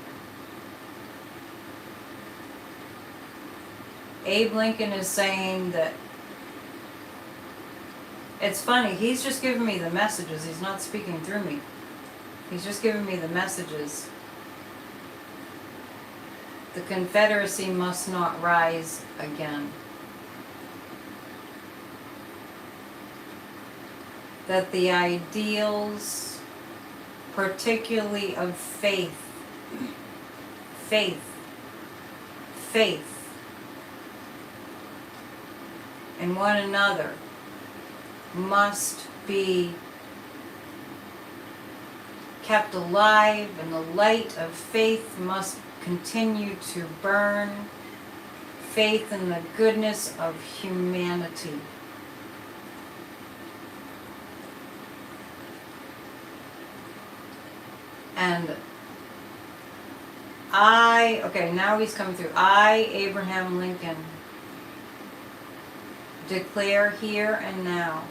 Abe Lincoln is saying that, it's funny, he's just giving me the messages, he's not speaking through me. He's just giving me the messages. The Confederacy must not rise again. That the ideals, particularly of faith in one another, must be kept alive, and the light of faith must continue to burn. Faith in the goodness of humanity. And okay, now he's coming through. I, Abraham Lincoln, declare here and now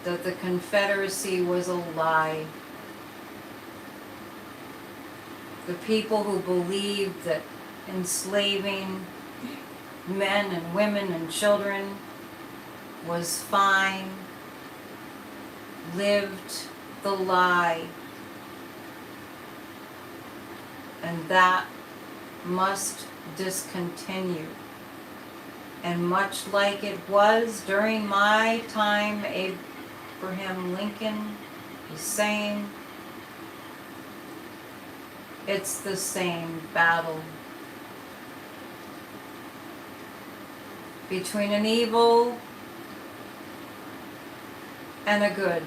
that the Confederacy was a lie. The people who believed that enslaving men and women and children was fine lived the lie, and that must discontinue. And much like it was during my time, Abraham Lincoln is saying, it's the same battle between an evil and a good.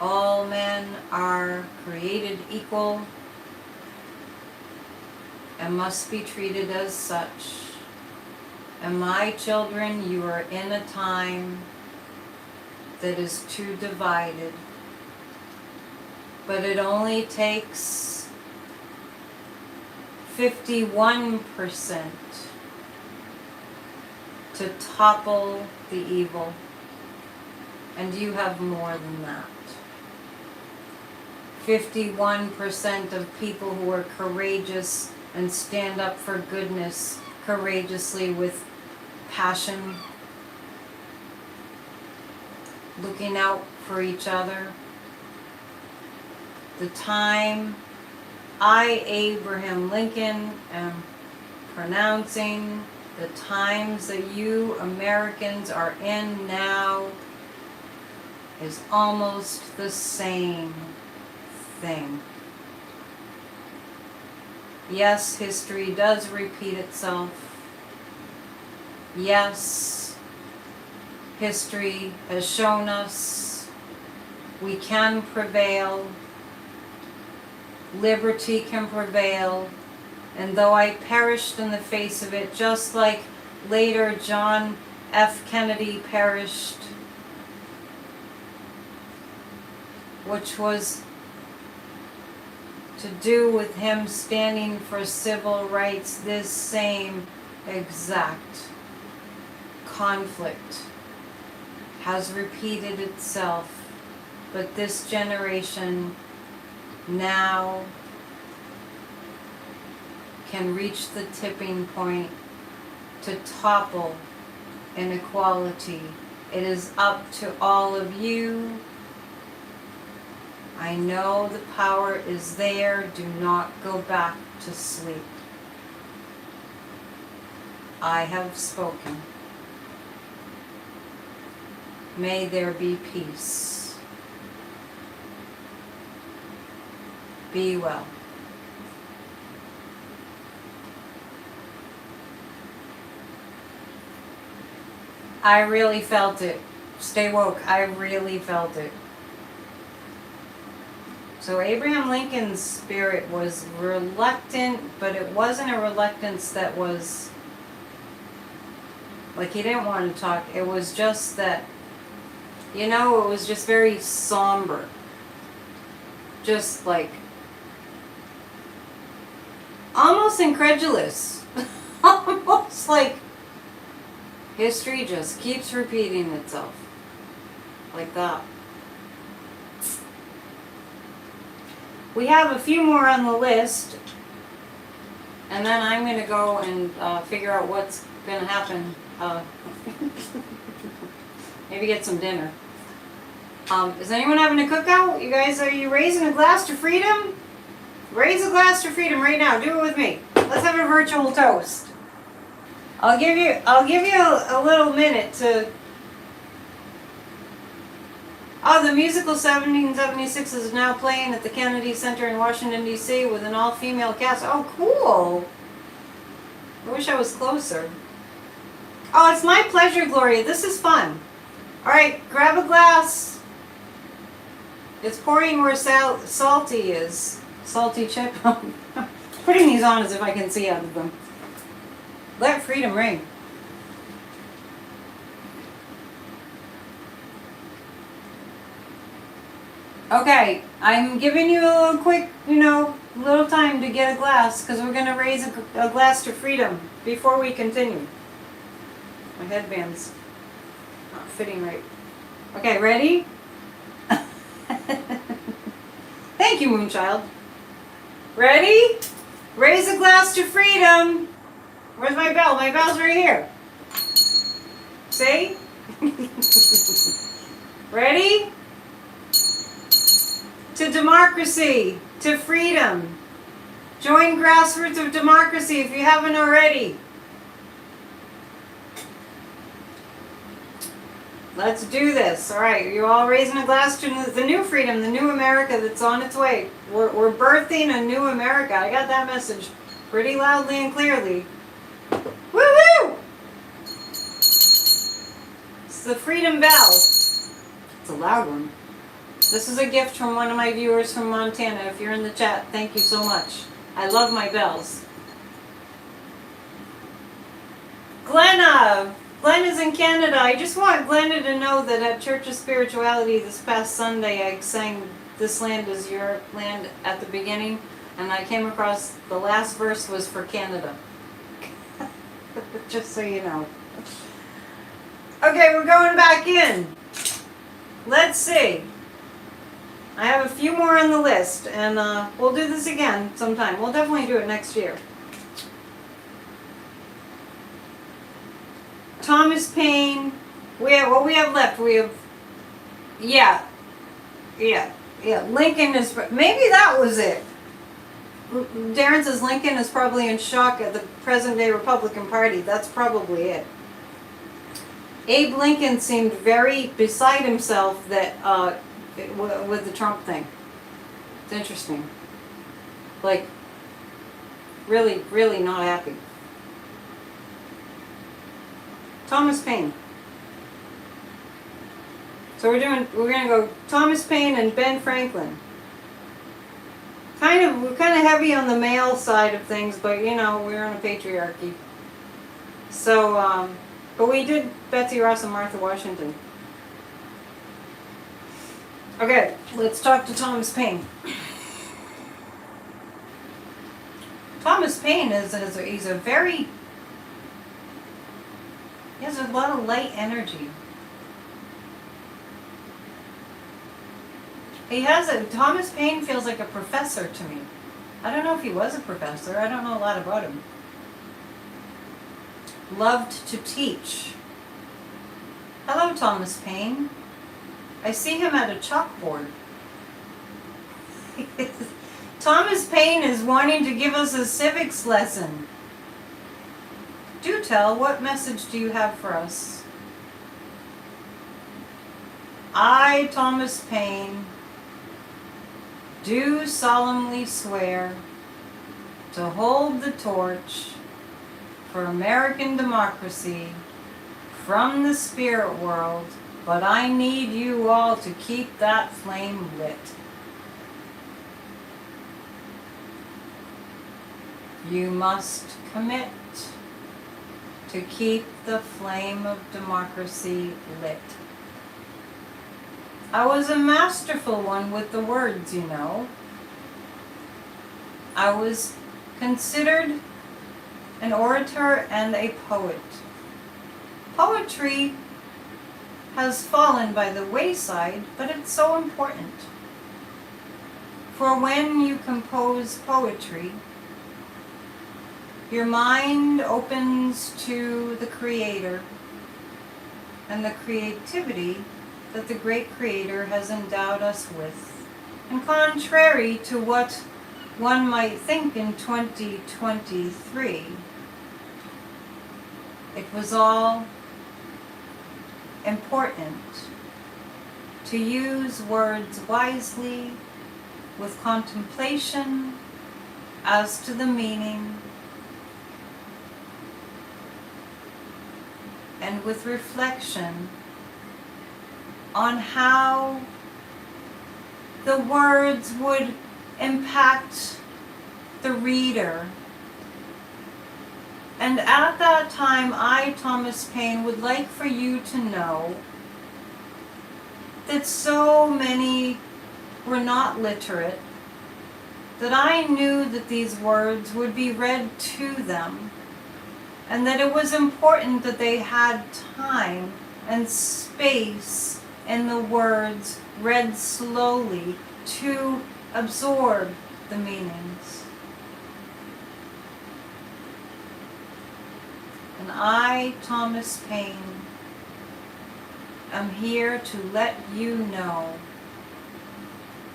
All men are created equal and must be treated as such. And my children, you are in a time that is too divided. But it only takes 51% to topple the evil. And you have more than that. 51% of people who are courageous and stand up for goodness courageously with passion, looking out for each other. The time I, Abraham Lincoln, am pronouncing, the times that you Americans are in now is almost the same thing. Yes, history does repeat itself. Yes, history has shown us we can prevail. Liberty can prevail. And though I perished in the face of it, just like later John F. Kennedy perished, which was to do with him standing for civil rights, this same exact conflict has repeated itself. But this generation now can reach the tipping point to topple inequality. It is up to all of you. I know the power is there. Do not go back to sleep. I have spoken. May there be peace. Be well. I really felt it. Stay woke. I really felt it. So Abraham Lincoln's spirit was reluctant, but it wasn't a reluctance that was like he didn't want to talk. It was just that, you know, it was just very somber. Just like almost incredulous. Almost like history just keeps repeating itself. Like that. We have a few more on the list, and then I'm going to go and figure out what's going to happen. Maybe get some dinner. Is anyone having a cookout? You guys, are you raising a glass to freedom? Raise a glass to freedom right now. Do it with me. Let's have a virtual toast. I'll give you a little minute to. Oh, the musical 1776 is now playing at the Kennedy Center in Washington, D.C. with an all-female cast. Oh, cool. I wish I was closer. Oh, it's my pleasure, Gloria. This is fun. All right, grab a glass. It's pouring where salty is. Salty chip. Putting these on as if I can see out of them. Let freedom ring. Okay, I'm giving you a little quick, little time to get a glass because we're going to raise a glass to freedom before we continue. My headband's not fitting right. Okay, ready? Thank you, Moonchild. Ready? Raise a glass to freedom. Where's my bell? My bell's right here. See? Ready? To democracy, to freedom. Join Grassroots of Democracy if you haven't already. Let's do this. All right, you're all raising a glass to the new freedom, the new America that's on its way. We're birthing a new America. I got that message pretty loudly and clearly. Woo-hoo! It's the freedom bell. It's a loud one. This is a gift from one of my viewers from Montana. If you're in the chat, thank you so much. I love my bells. Glenna! Glenn is in Canada. I just want Glenna to know that at Church of Spirituality this past Sunday I sang This Land Is Your Land at the beginning, and I came across the last verse was for Canada. Just so you know. Okay, we're going back in. Let's see. I have a few more on the list, and we'll do this again sometime. We'll definitely do it next year. Thomas Paine. What we have left? We have, yeah. Lincoln is, maybe that was it. Darren says Lincoln is probably in shock at the present day Republican Party. That's probably it. Abe Lincoln seemed very beside himself that with the Trump thing. It's interesting. Like, really, really not happy. Thomas Paine. So we're gonna go Thomas Paine and Ben Franklin. We're kind of heavy on the male side of things, but we're in a patriarchy. So, but we did Betsy Ross and Martha Washington. Okay, let's talk to Thomas Paine. Thomas Paine he has a lot of light energy. Thomas Paine feels like a professor to me. I don't know if he was a professor. I don't know a lot about him. Loved to teach. Hello, Thomas Paine. I see him at a chalkboard. Thomas Paine is wanting to give us a civics lesson. Do tell, what message do you have for us? I, Thomas Paine, do solemnly swear to hold the torch for American democracy from the spirit world, but I need you all to keep that flame lit. You must commit to keep the flame of democracy lit. I was a masterful one with the words, I was considered an orator and a poet. Poetry has fallen by the wayside, but it's so important. For when you compose poetry, your mind opens to the Creator and the creativity that the great Creator has endowed us with. And contrary to what one might think in 2023, it was all important to use words wisely, with contemplation as to the meaning, and with reflection on how the words would impact the reader. And at that time, I, Thomas Paine, would like for you to know that so many were not literate, that I knew that these words would be read to them, and that it was important that they had time and space in the words read slowly to absorb the meanings. And I, Thomas Paine, am here to let you know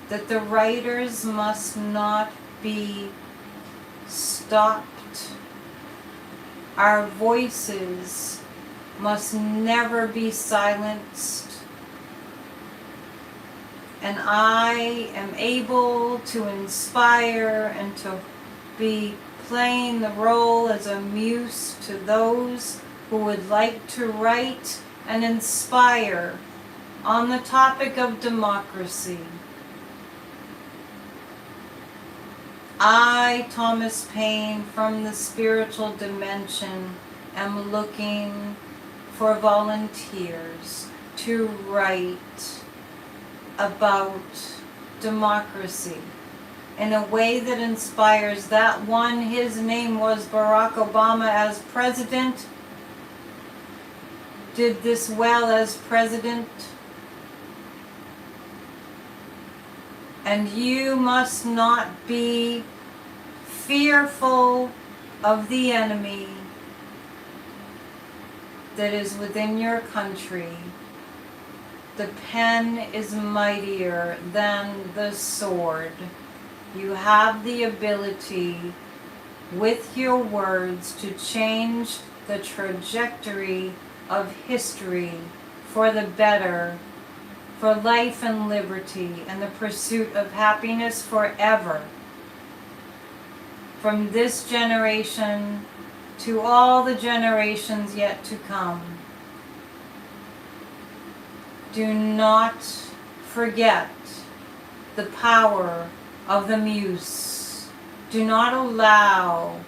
that the writers must not be stopped. Our voices must never be silenced. And I am able to inspire and to be playing the role as a muse to those who would like to write and inspire on the topic of democracy. I, Thomas Paine, from the spiritual dimension, am looking for volunteers to write about democracy in a way that inspires that one. His name was Barack Obama as president, did this well as president. And you must not be fearful of the enemy that is within your country. The pen is mightier than the sword. You have the ability with your words to change the trajectory of history for the better, for life and liberty and the pursuit of happiness forever. From this generation to all the generations yet to come. Do not forget the power of the muse. Do not allow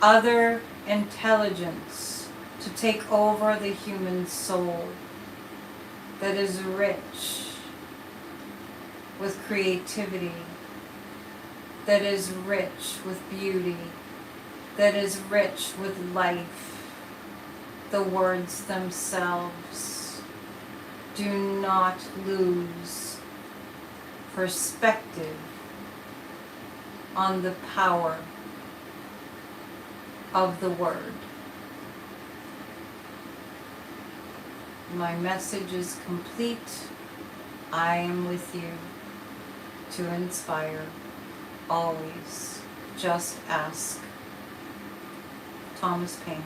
other intelligence to take over the human soul that is rich with creativity, that is rich with beauty, that is rich with life, the words themselves. Do not lose perspective on the power of the word. My message is complete. I am with you to inspire. Always. Just ask. Thomas Paine.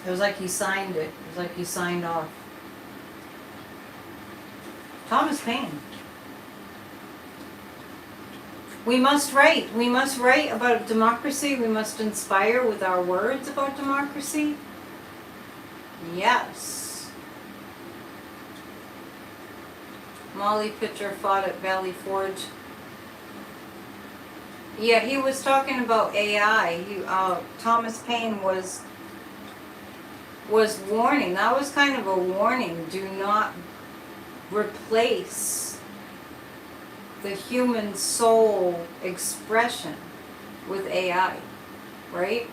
It was like he signed it. It was like he signed off. Thomas Paine. We must write. We must write about democracy. We must inspire with our words about democracy. Yes. Molly Pitcher fought at Valley Forge. Yeah, he was talking about AI. Thomas Paine was warning. That was kind of a warning. Do not replace the human soul expression with AI, right?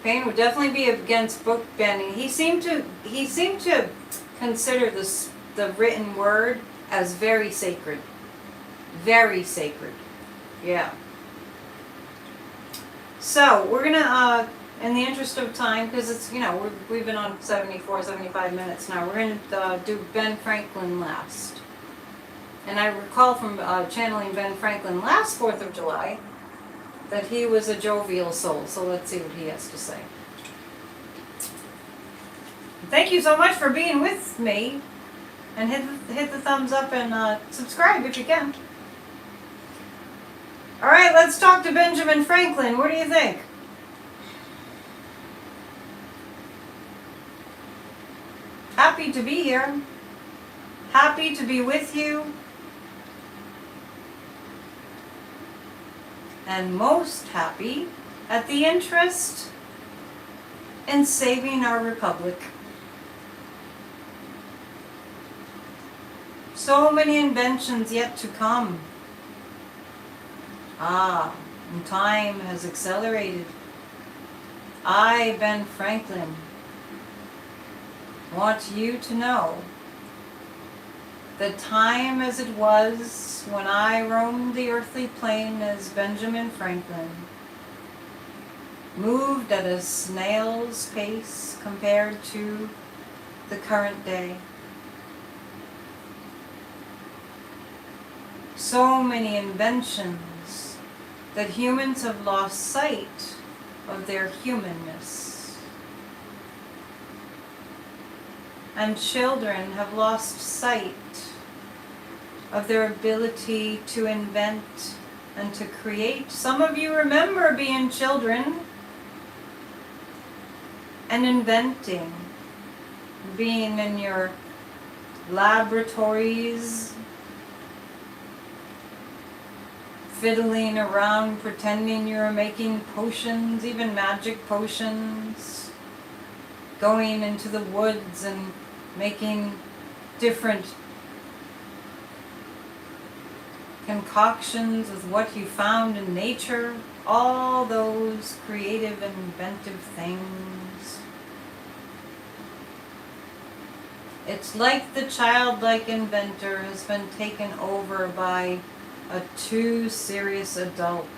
Paine would definitely be against book banning. He seemed to consider the written word as very sacred. Very sacred. Yeah. So, we're going to, in the interest of time, because it's, we've been on 75 minutes now, we're going to do Ben Franklin last. And I recall from channeling Ben Franklin last 4th of July that he was a jovial soul. So let's see what he has to say. Thank you so much for being with me. And hit the thumbs up and subscribe if you can. All right, let's talk to Benjamin Franklin. What do you think? Happy to be here. Happy to be with you. And most happy at the interest in saving our republic. So many inventions yet to come. And time has accelerated. I, Ben Franklin, want you to know that time as it was when I roamed the earthly plane as Benjamin Franklin moved at a snail's pace compared to the current day. So many inventions that humans have lost sight of their humanness. And children have lost sight of their ability to invent and to create. Some of you remember being children and inventing, being in your laboratories, fiddling around, pretending you're making potions, even magic potions, going into the woods and making different concoctions with what you found in nature, all those creative and inventive things. It's like the childlike inventor has been taken over by a too serious adult.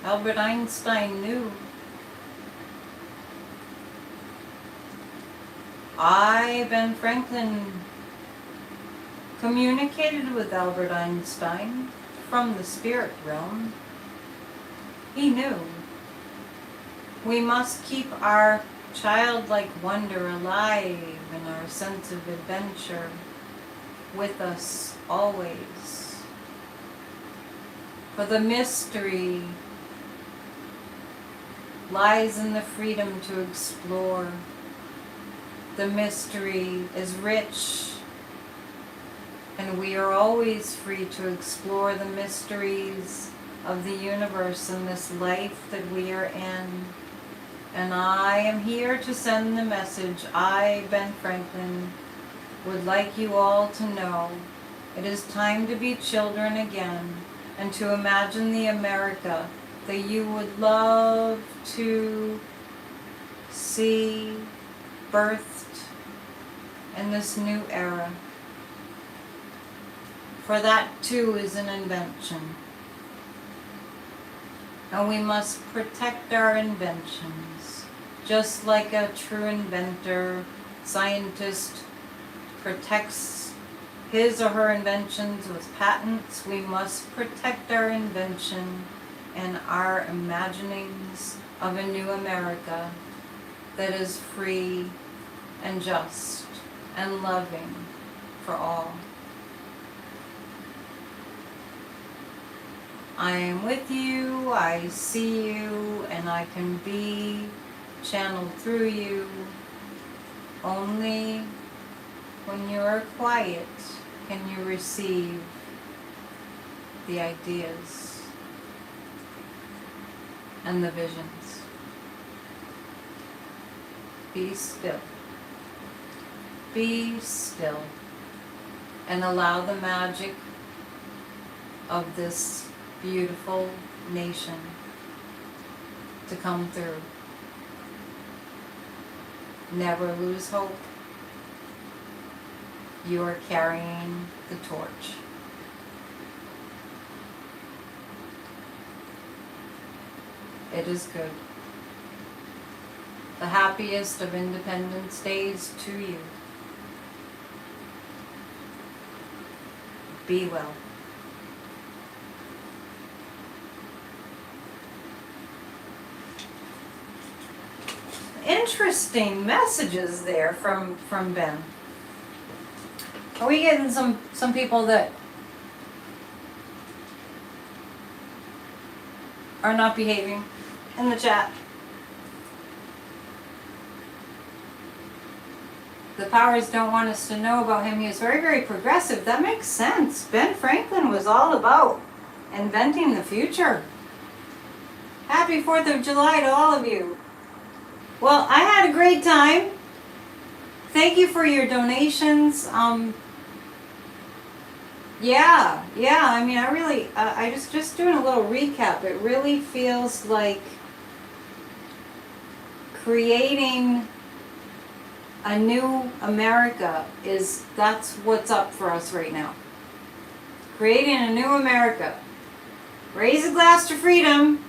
Albert Einstein knew. I, Ben Franklin, communicated with Albert Einstein from the spirit realm. He knew. We must keep our childlike wonder alive and our sense of adventure with us always. For the mystery lies in the freedom to explore. The mystery is rich, and we are always free to explore the mysteries of the universe and this life that we are in. And I am here to send the message. I, Ben Franklin, would like you all to know it is time to be children again and to imagine the America that you would love to see birthed in this new era. For that too is an invention. And we must protect our inventions, just like a true inventor, scientist, protects his or her inventions with patents. We must protect our invention and our imaginings of a new America that is free and just and loving for all. I am with you, I see you, and I can be channeled through you. Only when you are quiet can you receive the ideas and the visions. Be still. Be still and allow the magic of this beautiful nation to come through. Never lose hope. You are carrying the torch. It is good. The happiest of Independence Days to you. Be well. Interesting messages there from Ben. Are we getting some people that are not behaving in the chat? The powers don't want us to know about him. He is very, very progressive. That makes sense. Ben Franklin was all about inventing the future. Happy 4th of July to all of you. Well, I had a great time. Thank you for your donations. Yeah, I mean, I just doing a little recap. It really feels like creating a new America that's what's up for us right now. Creating a new America. Raise a glass to freedom.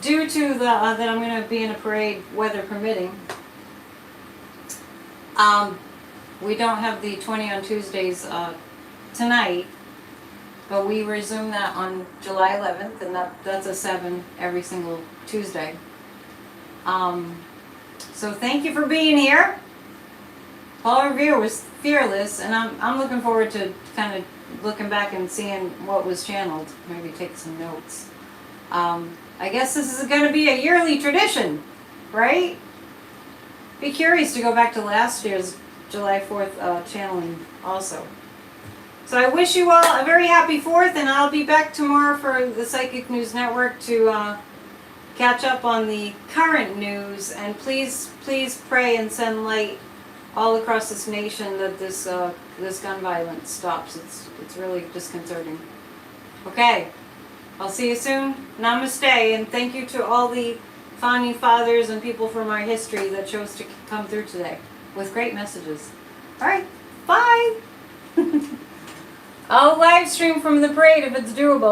Due to that I'm going to be in a parade, weather permitting, we don't have the 20 on Tuesdays tonight, but we resume that on July 11th, and that's a 7 every single Tuesday. So thank you for being here. Paul Revere was fearless, and I'm looking forward to kind of looking back and seeing what was channeled. Maybe take some notes. I guess this is going to be a yearly tradition, right? Be curious to go back to last year's July 4th channeling also. So I wish you all a very happy 4th, and I'll be back tomorrow for the Psychic News Network to catch up on the current news. And please pray and send light all across this nation that this gun violence stops. It's really disconcerting. Okay. I'll see you soon. Namaste, and thank you to all the founding fathers and people from our history that chose to come through today with great messages. All right, bye. I'll live stream from the parade if it's doable.